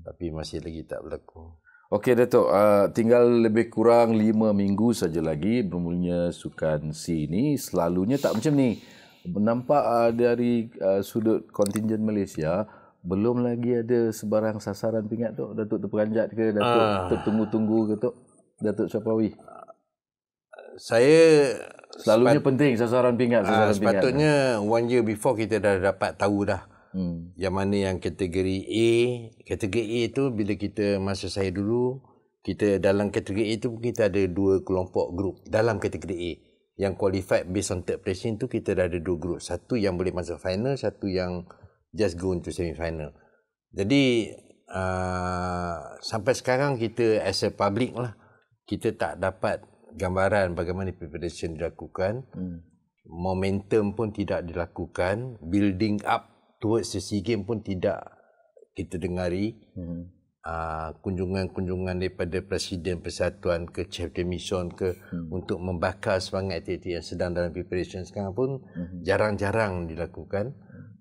Tapi masih lagi tak berlaku. Okey Datuk, tinggal lebih kurang 5 minggu saja lagi bermulanya Sukan SEA ini. Selalunya tak macam ni. Nampak dari sudut kontingen Malaysia, belum lagi ada sebarang sasaran pingat tu. Datuk terperanjat ke? Datuk tertunggu-tunggu ke tu? Datuk Syafawi? Saya selalunya penting sasaran pingat. Sepatutnya 1 year before kita dah dapat tahu dah. Yang mana yang kategori A. Kategori A tu bila kita, masa saya dulu, kita dalam kategori A tu kita ada 2 kelompok grup dalam kategori A. yang qualified based on third placing tu kita dah ada 2 group. Satu yang boleh masuk final, satu yang just go into semi final. Jadi sampai sekarang kita as a public lah, kita tak dapat gambaran bagaimana preparation dilakukan. Momentum pun tidak dilakukan, building up towards the SEA Games pun tidak kita dengari. Kunjungan-kunjungan daripada Presiden Persatuan ke Chief de Mission ke untuk membakar semangat aktiviti yang sedang dalam preparation sekarang pun jarang-jarang dilakukan.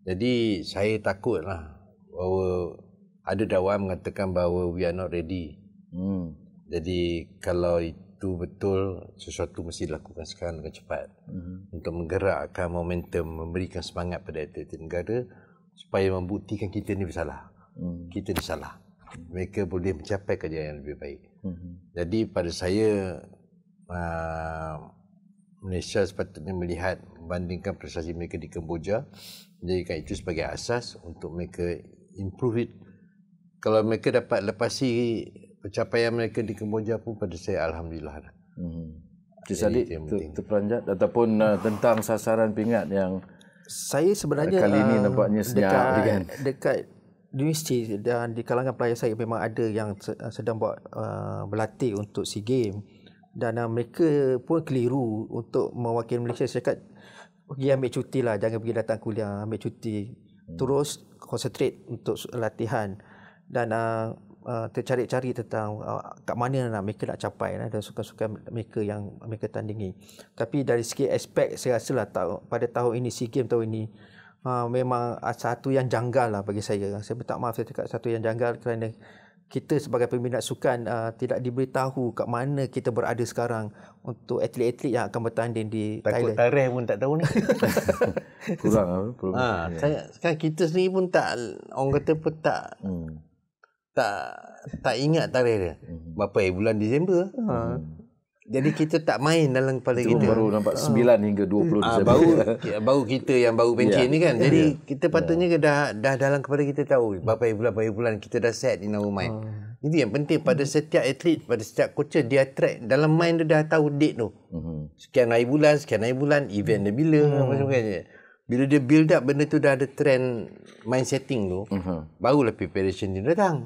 Jadi saya takutlah bahawa ada dakwaan mengatakan bahawa we are not ready. Jadi kalau itu betul, sesuatu mesti dilakukan sekarang dengan cepat untuk menggerakkan momentum, memberikan semangat pada aktiviti negara supaya membuktikan kita ni bersalah. Kita ni salah. Mereka boleh mencapai kejayaan yang lebih baik. Jadi pada saya, Malaysia sepatutnya melihat, membandingkan prestasi mereka di Kemboja, menjadikan itu sebagai asas untuk mereka improve it. Kalau mereka dapat lepasi pencapaian mereka di Kemboja pun, pada saya alhamdulillah. Cik Saddiq terperanjat ataupun tentang sasaran pingat yang saya sebenarnya kali ini nampaknya senyap dekat universiti dan di kalangan pelajar saya memang ada yang sedang buat berlatih untuk SEA Games, dan mereka pun keliru untuk mewakili Malaysia. Saya cakap pergi ambil cuti lah, jangan pergi datang kuliah, ambil cuti, terus concentrate untuk latihan dan tercari-cari tentang kat mana mereka nak capai dan sukan-sukan mereka yang mereka tandingi. Tapi dari segi aspek, saya rasa lah pada tahun ini, SEA Games tahun ini, memang satu yang janggal lah bagi saya. Saya minta maaf, saya cakap satu yang janggal kerana kita sebagai peminat sukan tidak diberitahu kat mana kita berada sekarang untuk atlet-atlet yang akan bertanding di Thailand. Takut tarikh pun tak tahu ni. Kurang Sekarang kita sendiri pun tak, orang kata pun tak ingat tarikh dia. Berapa bulan Disember. Jadi kita tak main dalam kepala kita. Baru nampak 9 hingga 20 Disember. Baru kita yang baru pencen ni kan. Jadi kita patutnya dah dalam kepala kita tahu berapa bulan kita dah set in our mind. Itu yang penting pada setiap atlet, pada setiap coach, dia track dalam mind dia dah tahu date tu. Sekian hari bulan, event dia bila, macam sebagainya. Bila dia build up benda tu, dah ada trend mind setting tu, barulah preparation dia datang.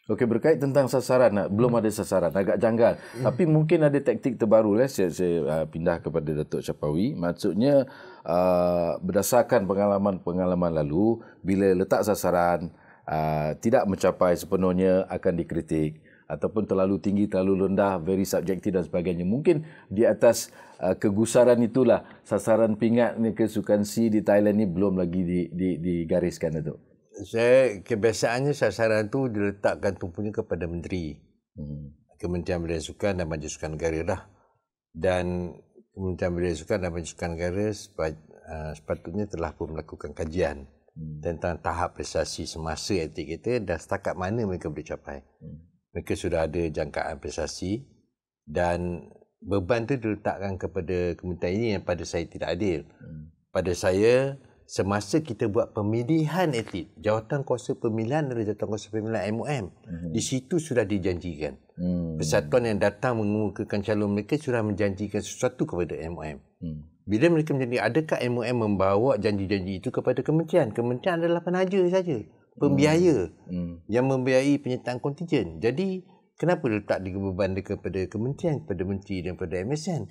Okey, berkait tentang sasaran, belum ada sasaran, agak janggal. Tapi mungkin ada taktik terbaru. Saya pindah kepada Datuk Syafawi. Maksudnya, berdasarkan pengalaman lalu, bila letak sasaran tidak mencapai sepenuhnya, akan dikritik. Ataupun terlalu tinggi, terlalu rendah, very subjektif dan sebagainya. Mungkin di atas kegusaran itulah sasaran pingat kesukan SEA di Thailand ni belum lagi digariskan, Datuk. Kebiasaannya sasaran tu diletakkan tumpunya kepada menteri. Kementerian Belia Sukan dan Majlis Sukan Negara dah. Dan Kementerian Belia Sukan dan Majlis Sukan Negara sepatutnya telah pun melakukan kajian tentang tahap prestasi semasa atlet kita dan setakat mana mereka boleh capai. Mereka sudah ada jangkaan prestasi dan beban tu diletakkan kepada kementerian ini yang pada saya tidak adil. Pada saya, semasa kita buat pemilihan atlet, Jawatan Kuasa Pemilihan adalah Jawatan Kuasa Pemilihan MOM. Di situ sudah dijanjikan. Persatuan yang datang mengemukakan calon mereka sudah menjanjikan sesuatu kepada MOM. Bila mereka menjanji, adakah MOM membawa janji-janji itu kepada kementerian? Kementerian adalah penaja saja, pembiaya yang membiayai penyertaan kontingen. Jadi kenapa letak beban kepada kementerian, kepada menteri dan kepada MSN?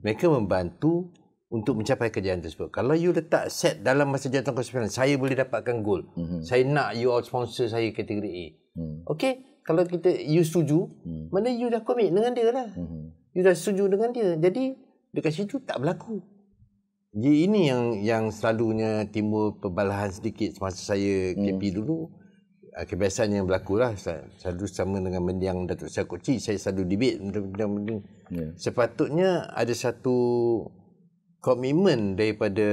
Mereka membantu untuk mencapai kejayaan tersebut. Kalau you letak set dalam masa jawatan konstitusi, saya boleh dapatkan gol. Saya nak you all sponsor saya kategori A. Okey, kalau you setuju, mana you dah komit dengan dia lah. You dah setuju dengan dia. Jadi dekat situ tak berlaku. Jadi ini yang selalunya timbul perbalahan sedikit semasa saya KP dulu. Kebiasaan yang berlaku lah. Selalu sama dengan mendiang Datuk Syah Koci, saya selalu debate benda-benda. Sepatutnya ada satu komitmen daripada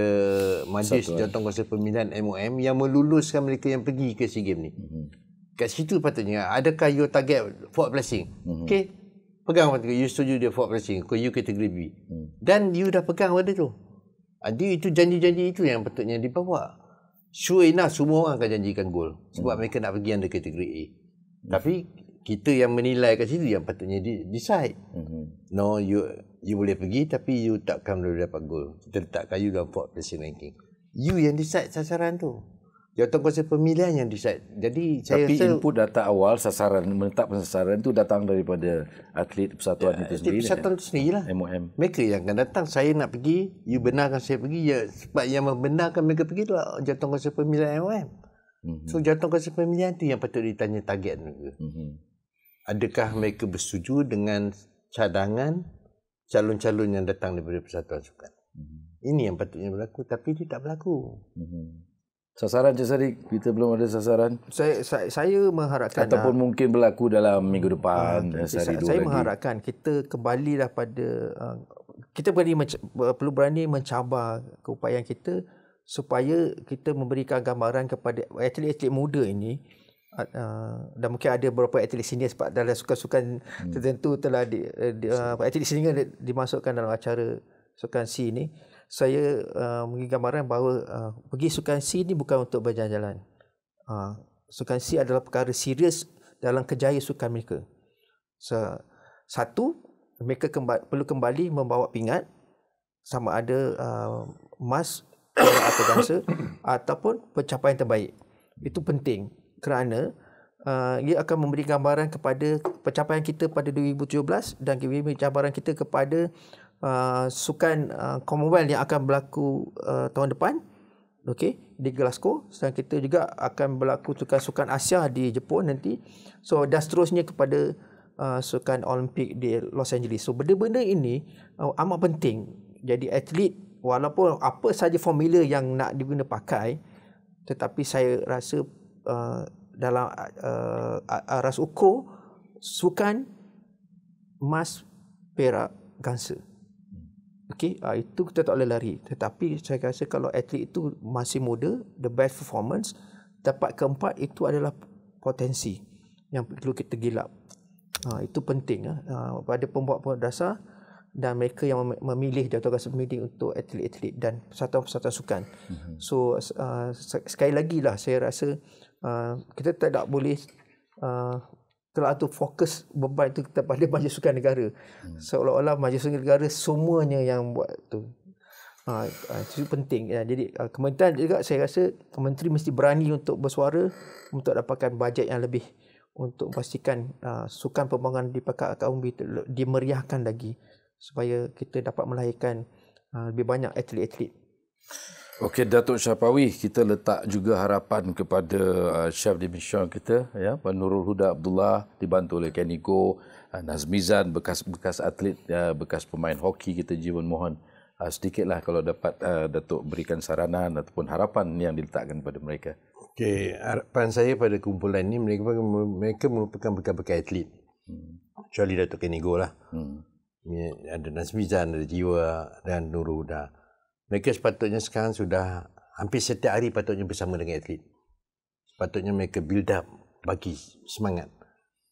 Majlis Jawatan Kuasa Pemilihan MOM yang meluluskan mereka yang pergi ke SEA Games ni. Kat situ patutnya, adakah you target forward placing? Okey, pegang patutnya, you setuju dia forward placing, you kategori B. Dan you dah pegang benda tu. Jadi itu janji-janji itu yang patutnya dibawa. Sure enough, semua orang akan janjikan gol. Sebab mereka nak pergi under kategori A. Tapi kita yang menilai kat situ yang patutnya decide. No, You boleh pergi tapi you takkan boleh dapat gol. Kita letakkan you dalam fourth placing ranking. You yang decide sasaran tu. Jawatankuasa pemilihan yang decide. Jadi saya Tapi rasa input data awal sasaran, menetapkan sasaran itu datang daripada atlet persatuan itu sendiri. persatuan tu sendirilah. MOM. Mereka yang akan datang. Saya nak pergi, you benarkan saya pergi. Ya, sebab yang membenarkan mereka pergi tu jawatankuasa pemilihan MOM. So jawatankuasa pemilihan tu yang patut ditanya target mereka. Adakah mereka bersetuju dengan cadangan calon-calon yang datang daripada persatuan sukan? Ini yang patutnya berlaku, tapi dia tak berlaku. Sasaran Cik Sadiq, kita belum ada sasaran. Saya mengharapkan Ataupun mungkin berlaku dalam minggu depan, sehari dua saya lagi. mengharapkan kita kembalilah pada kita perlu berani mencabar keupayaan kita supaya kita memberikan gambaran kepada atlet-atlet muda ini, dan mungkin ada beberapa atlet senior sebab dalam sukan-sukan tertentu telah atlet senior dimasukkan dalam acara sukan C ini. Saya memberi gambaran bahawa pergi sukan C ni bukan untuk berjalan-jalan. Sukan C adalah perkara serius dalam kejayaan sukan mereka. Satu, mereka perlu kembali membawa pingat sama ada emas, perak atau gangsa ataupun pencapaian terbaik. Itu penting kerana ia akan memberi gambaran kepada pencapaian kita pada 2017 dan gambaran kita kepada sukan Commonwealth yang akan berlaku tahun depan, di Glasgow. Dan kita juga akan berlaku sukan Asia di Jepun nanti. So dan seterusnya kepada sukan Olimpik di Los Angeles. So benda-benda ini amat penting. Jadi atlet, walaupun apa saja formula yang nak diguna pakai, tetapi saya rasa dalam aras ukur sukan emas, perak, gangsa. Itu kita tak boleh lari. Tetapi saya rasa kalau atlet itu masih muda, the best performance, dapat keempat, itu adalah potensi yang perlu kita gilap. Itu penting pada pembuat dasar dan mereka yang memilih jawatankuasa pemilih untuk atlet-atlet dan persatuan-persatuan sukan. So sekali lagi lah, saya rasa kita tidak boleh terlalu fokus beban itu kepada Majlis Sukan Negara. Seolah-olah Majlis Sukan Negara semuanya yang buat tu. Itu penting. Jadi kementerian juga, saya rasa menteri mesti berani untuk bersuara untuk dapatkan bajet yang lebih untuk memastikan sukan pembangunan di Pekan Akar Umbi dimeriahkan lagi supaya kita dapat melahirkan lebih banyak atlet-atlet. Okey, Datuk Syafawi, kita letak juga harapan kepada Chef de Mission kita, ya, Pak Nurul Huda Abdullah, dibantu oleh Keniko, Nazmizan, bekas atlet, bekas pemain hoki kita, Jiwan Mohon. Sedikitlah kalau dapat Datuk berikan saranan ataupun harapan yang diletakkan kepada mereka. Okey, harapan saya pada kumpulan ini, mereka merupakan bekas-bekas atlet. Kecuali Datuk Keniko lah. Ada Nazmizan, ada Jiwa dan Nurul Huda. Mereka sepatutnya sekarang sudah hampir setiap hari patutnya bersama dengan atlet. Sepatutnya mereka build up, bagi semangat.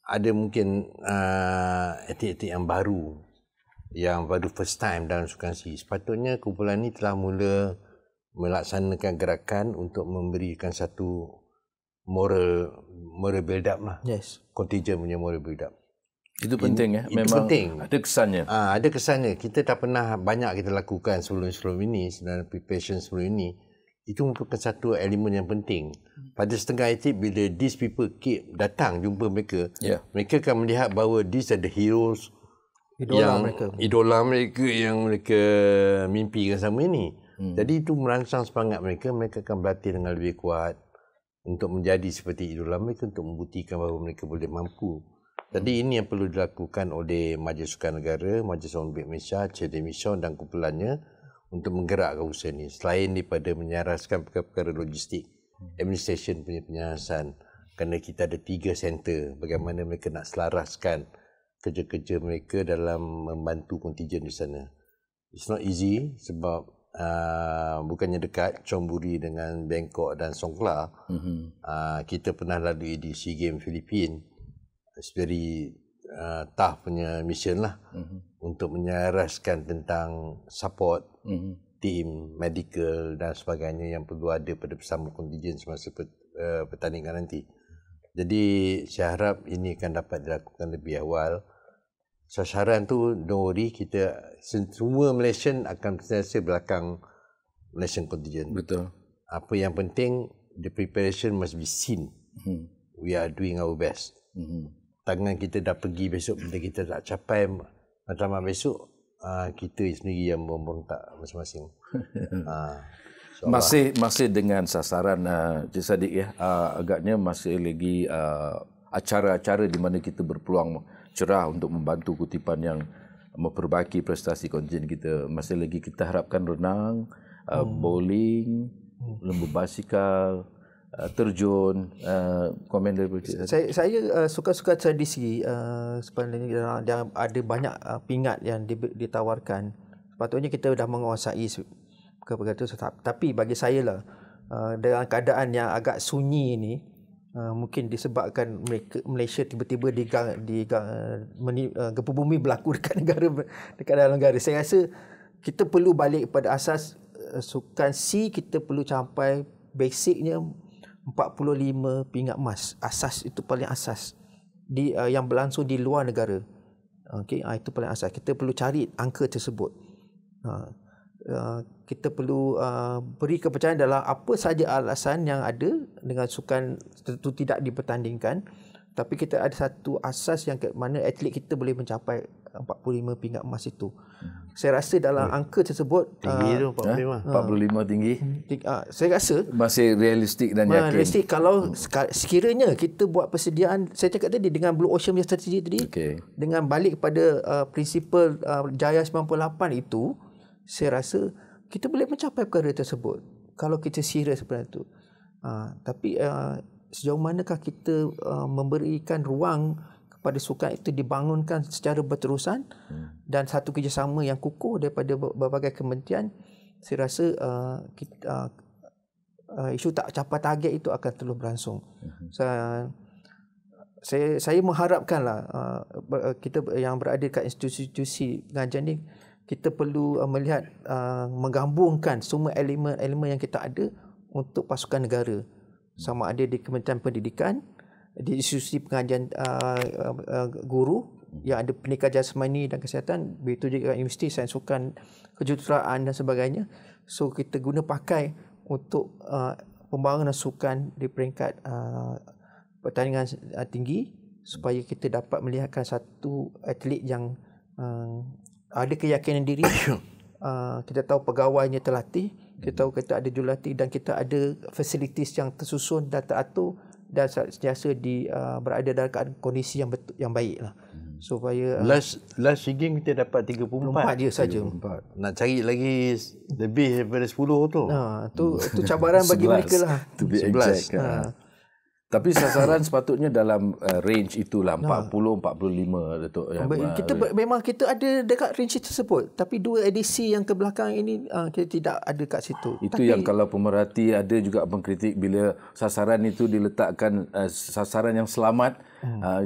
Ada mungkin atlet-atlet yang baru first time dalam sukan C. Sepatutnya kumpulan ini telah mula melaksanakan gerakan untuk memberikan satu moral build up lah. Yes. Contingent punya moral build up. Itu penting, ya. Itu Memang penting. ada kesannya. Ada kesannya. Kita tak pernah banyak kita lakukan sebelum ini, dalam preparation sebelum ini. Itu merupakan satu elemen yang penting. Pada setengah atlet, bila these people keep datang jumpa mereka, mereka akan melihat bahawa these are the heroes, idola mereka yang mereka mimpikan sama ini. Jadi itu merangsang semangat mereka. Mereka akan berlatih dengan lebih kuat untuk menjadi seperti idola mereka, untuk membuktikan bahawa mereka boleh mampu. Jadi ini yang perlu dilakukan oleh Majlis Sukan Negara, Majlis Olimpik Malaysia, Chef de Mission dan kumpulannya untuk menggerakkan usaha ini. Selain daripada menyaraskan perkara-perkara logistik, administration punya penyarasan. Kerana kita ada 3 center, bagaimana mereka nak selaraskan kerja-kerja mereka dalam membantu kontingen di sana. It's not easy sebab bukannya dekat, Chonburi dengan Bangkok dan Songkla. Kita pernah lalui di SEA Games Filipina. It's very tough punya mission lah untuk menyelaraskan tentang support tim, medical dan sebagainya yang perlu ada pada bersama kontingen semasa pertandingan nanti. Jadi saya harap ini akan dapat dilakukan lebih awal sasaran tu don't worry, kita semua Malaysian akan sentiasa belakang Malaysian contingent. Betul. Apa yang penting, the preparation must be seen. We are doing our best. Tangan kita dah pergi besok, bila kita tak capai matlamat besok, kita sendiri yang memberontak masing-masing. Masih dengan sasaran Cik Saddiq ya. Agaknya masih lagi acara-acara di mana kita berpeluang cerah untuk membantu kutipan yang memperbaiki prestasi kontingen kita. Masih lagi kita harapkan renang, bowling, lembu basikal, terjun, komen daripada Cik Saddiq. Saya suka-suka tradisi. Sebenarnya ada banyak pingat yang ditawarkan. Sepatutnya kita dah menguasai kepada itu. Tapi bagi saya lah, dengan keadaan yang agak sunyi ini, mungkin disebabkan Malaysia tiba-tiba gempa bumi berlaku dekat dalam negara. Saya rasa kita perlu balik pada asas sukan C. Kita perlu capai basicnya 45 pingat emas. Asas itu paling asas yang berlangsung di luar negara. Okey, itu paling asas. Kita perlu cari angka tersebut. Kita perlu beri kepercayaan dalam apa saja alasan yang ada dengan sukan tentu tidak dipertandingkan, tapi kita ada satu asas yang ke mana atlet kita boleh mencapai 45 pingat emas itu. Saya rasa dalam angka tersebut tinggi tu 45 tinggi. Saya rasa masih realistik dan yakin. Realistik kalau sekiranya kita buat persediaan, saya cakap tadi dengan Blue Ocean punya strategi tadi, dengan balik pada prinsipal Jaya 98 itu, saya rasa kita boleh mencapai perkara tersebut kalau kita serius seperti itu. Tapi sejauh manakah kita memberikan ruang kepada sukan itu dibangunkan secara berterusan dan satu kerjasama yang kukuh daripada berbagai kementerian, saya rasa isu tak capai target itu akan terus berlangsung. Saya mengharapkanlah kita yang berada kat institusi-institusi pengajian ni, kita perlu melihat menggabungkan semua elemen-elemen yang kita ada untuk pasukan negara, sama ada di Kementerian Pendidikan, di institusi pengajian guru yang ada pendidikan jasmani dan kesihatan, begitu juga Universiti Sains Sukan, Kejuruteraan dan sebagainya. So kita guna pakai untuk pembangunan sukan di peringkat pertandingan tinggi, supaya kita dapat melihatkan satu atlet yang ada keyakinan diri. Kita tahu pegawainya terlatih, kita tahu kita ada jurulatih, dan kita ada facilities yang tersusun dan teratur dan sentiasa berada dalam kondisi yang baik lah. Supaya last SEA Games kita dapat 34 dia saja. Nak cari lagi lebih daripada 10 tu. Tu cabaran bagi mereka lah. To be exact. Tapi sasaran sepatutnya dalam range itulah 40-45 Datuk. Memang kita ada dekat range tersebut, tapi dua edisi yang ke belakang ini kita tidak ada kat situ. Itu yang kalau pemerhati ada juga mengkritik bila sasaran itu diletakkan sasaran yang selamat,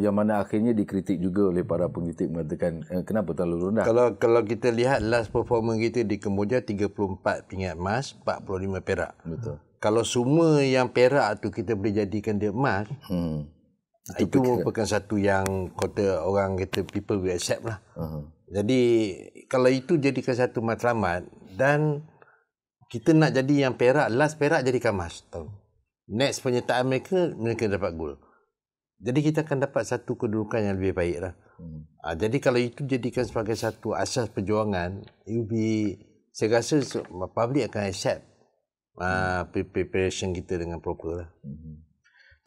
yang mana akhirnya dikritik juga oleh para pengkritik mengatakan kenapa terlalu rendah. Kalau kita lihat last performance kita di Kemboja 34 pingat emas, 45 perak. Betul. Kalau semua yang perak tu kita boleh jadikan dia emas, itu merupakan satu yang kata orang kata people will accept lah. Jadi kalau itu jadikan satu matlamat, dan kita nak jadi yang perak, last perak jadikan emas. Next penyertaan mereka dapat gol. Jadi kita akan dapat satu kedudukan yang lebih baik lah. Jadi kalau itu jadikan sebagai satu asas perjuangan, saya rasa public akan accept preparation kita dengan proper lah.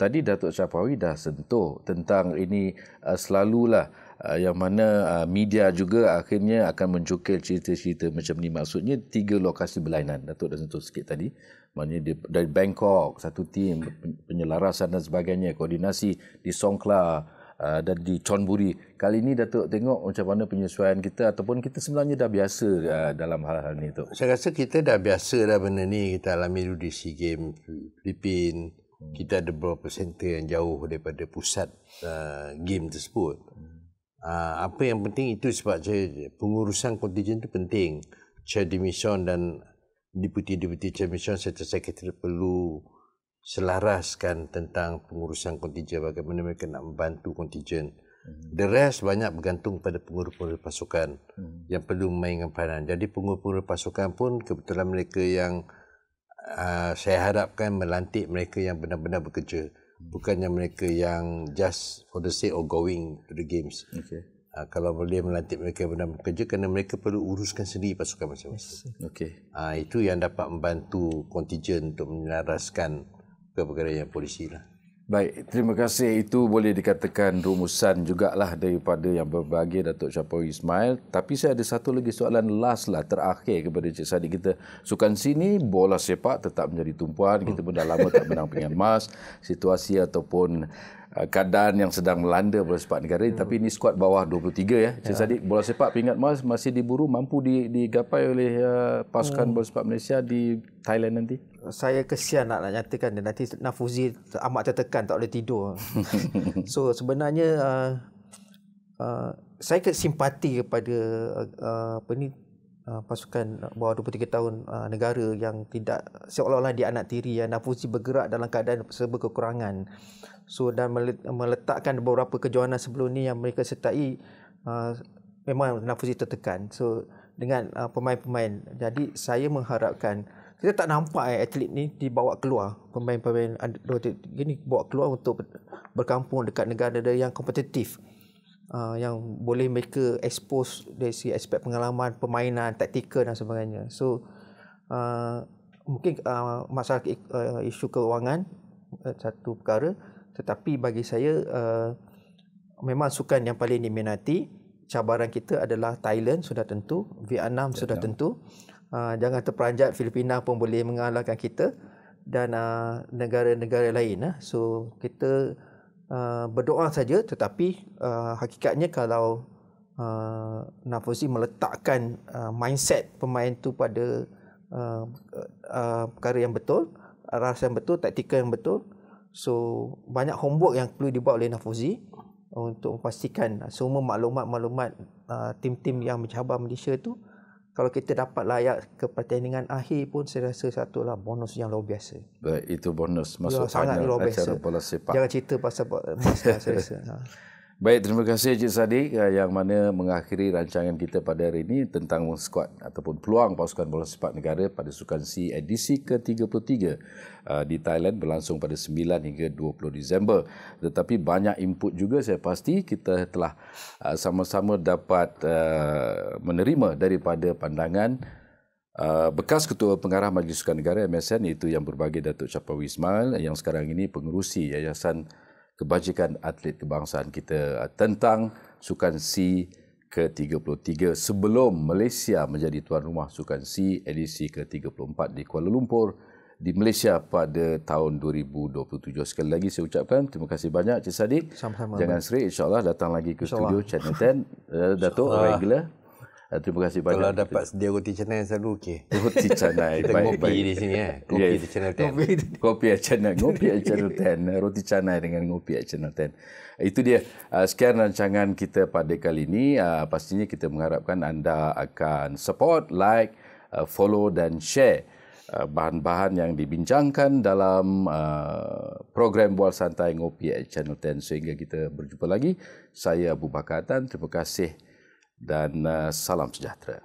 Tadi Datuk Syafawi dah sentuh tentang ini, selalulah yang mana media juga akhirnya akan mencukil cerita-cerita macam ni. Maksudnya 3 lokasi berlainan. Datuk dah sentuh sikit tadi. Maknanya dari Bangkok satu tim, penyelarasan dan sebagainya, koordinasi di Songkhla dan di Chonburi. Kali ini Datuk tengok macam mana penyesuaian kita, ataupun kita sebenarnya dah biasa dalam hal-hal ni tu. Saya rasa kita dah biasa dah benda ni. Kita alami dulu di SEA Games Filipina. Kita ada beberapa center yang jauh daripada pusat game tersebut. Apa yang penting itu sebab pengurusan kontingen itu penting. Chair Dimission dan Deputy Chair Dimission serta Sekretariat perlu selaraskan tentang pengurusan kontingen, bagaimana mereka nak membantu kontingen. The rest banyak bergantung pada pengurus-pengurus pasukan yang perlu memainkan peranan. Jadi pengurus-pengurus pasukan pun kebetulan mereka yang saya harapkan melantik mereka yang benar-benar bekerja. Bukannya mereka yang just for the sake of going to the games. Okay. Kalau boleh melantik mereka yang benar bekerja, kerana mereka perlu uruskan sendiri pasukan masing-masing. Okay. Itu yang dapat membantu kontijen untuk menyelaraskan perkara yang polisi lah. Baik, terima kasih. Itu boleh dikatakan rumusan jugalah daripada yang berbagi Datuk Syapawi Ismail. Tapi saya ada satu lagi soalan last lah, terakhir kepada Cik Sadiq kita. Sukan sini, bola sepak tetap menjadi tumpuan. Kita pun dah lama tak menang pinggan emas. Situasi ataupun keadaan yang sedang melanda bola sepak negara. Tapi ini skuad bawah 23 ya. Cik Sadiq, bola sepak pinggan emas masih diburu, mampu digapai oleh pasukan bola sepak Malaysia di Thailand nanti? Saya kesian nak nyatakan dia, nanti Nafuzi amat tertekan, tak boleh tidur. So sebenarnya saya simpati kepada pasukan bawah 23 tahun negara yang tidak seolah-olah dianaktiri, yang Nafuzi bergerak dalam keadaan serba kekurangan. So dan meletakkan beberapa kejohanan sebelum ni yang mereka sertai, memang Nafuzi tertekan. So dengan pemain-pemain, jadi saya mengharapkan, kita tak nampak atlet ni dibawa keluar, pemain-pemain gini bawa keluar untuk berkampung dekat negara-negara yang kompetitif, yang boleh mereka expose dari segi aspek pengalaman, permainan, taktikal dan sebagainya. So mungkin masalah isu keuangan satu perkara, tetapi bagi saya memang sukan yang paling diminati. Cabaran kita adalah Thailand sudah tentu, Vietnam sudah tentu. Jangan terperanjat, Filipina pun boleh mengalahkan kita, dan negara-negara lain. So kita berdoa saja, tetapi hakikatnya kalau Nafuzi meletakkan mindset pemain tu pada perkara yang betul, rasa yang betul, taktikal yang betul, so banyak homework yang perlu dibuat oleh Nafuzi untuk memastikan semua maklumat-maklumat tim-tim yang mencabar Malaysia tu, kalau kita dapat layak ke pertandingan akhir pun, saya rasa satulah bonus yang luar biasa. Baik, itu bonus masuk sangat luar biasa. acara bola sepak. Jangan cerita pasal emas lah, saya rasa. Baik, terima kasih Cik Sadiq yang mana mengakhiri rancangan kita pada hari ini tentang skuad ataupun peluang pasukan bola sepak negara pada Sukan C edisi ke-33 di Thailand berlangsung pada 9 hingga 20 Disember. Tetapi banyak input juga, saya pasti kita telah sama-sama dapat menerima daripada pandangan bekas Ketua Pengarah Majlis Sukan Negara MSN, iaitu yang berbagi Datuk Syapawi Ismail yang sekarang ini pengerusi Yayasan Kebajikan Atlet Kebangsaan kita tentang Sukan C ke-33 sebelum Malaysia menjadi tuan rumah Sukan C edisi ke-34 di Kuala Lumpur di Malaysia pada tahun 2027. Sekali lagi saya ucapkan terima kasih banyak Cik Sadiq. Sama-sama. Jangan serik, insyaAllah datang lagi ke studio Channel 10 Datuk regular. Terima kasih banyak. Kalau dapat sedia roti canai selalu okey. Roti canai. Kita ngopi di sini Kopi di Channel 10. Kopi at Channel 10. Roti canai dengan ngopi at Channel 10. Itu dia. Sekian rancangan kita pada kali ini. Pastinya kita mengharapkan anda akan support, like, follow dan share bahan-bahan yang dibincangkan dalam program Bual Santai Ngopi at Channel 10. Sehingga kita berjumpa lagi. Saya Abu Bakar Tan. Terima kasih dan salam sejahtera.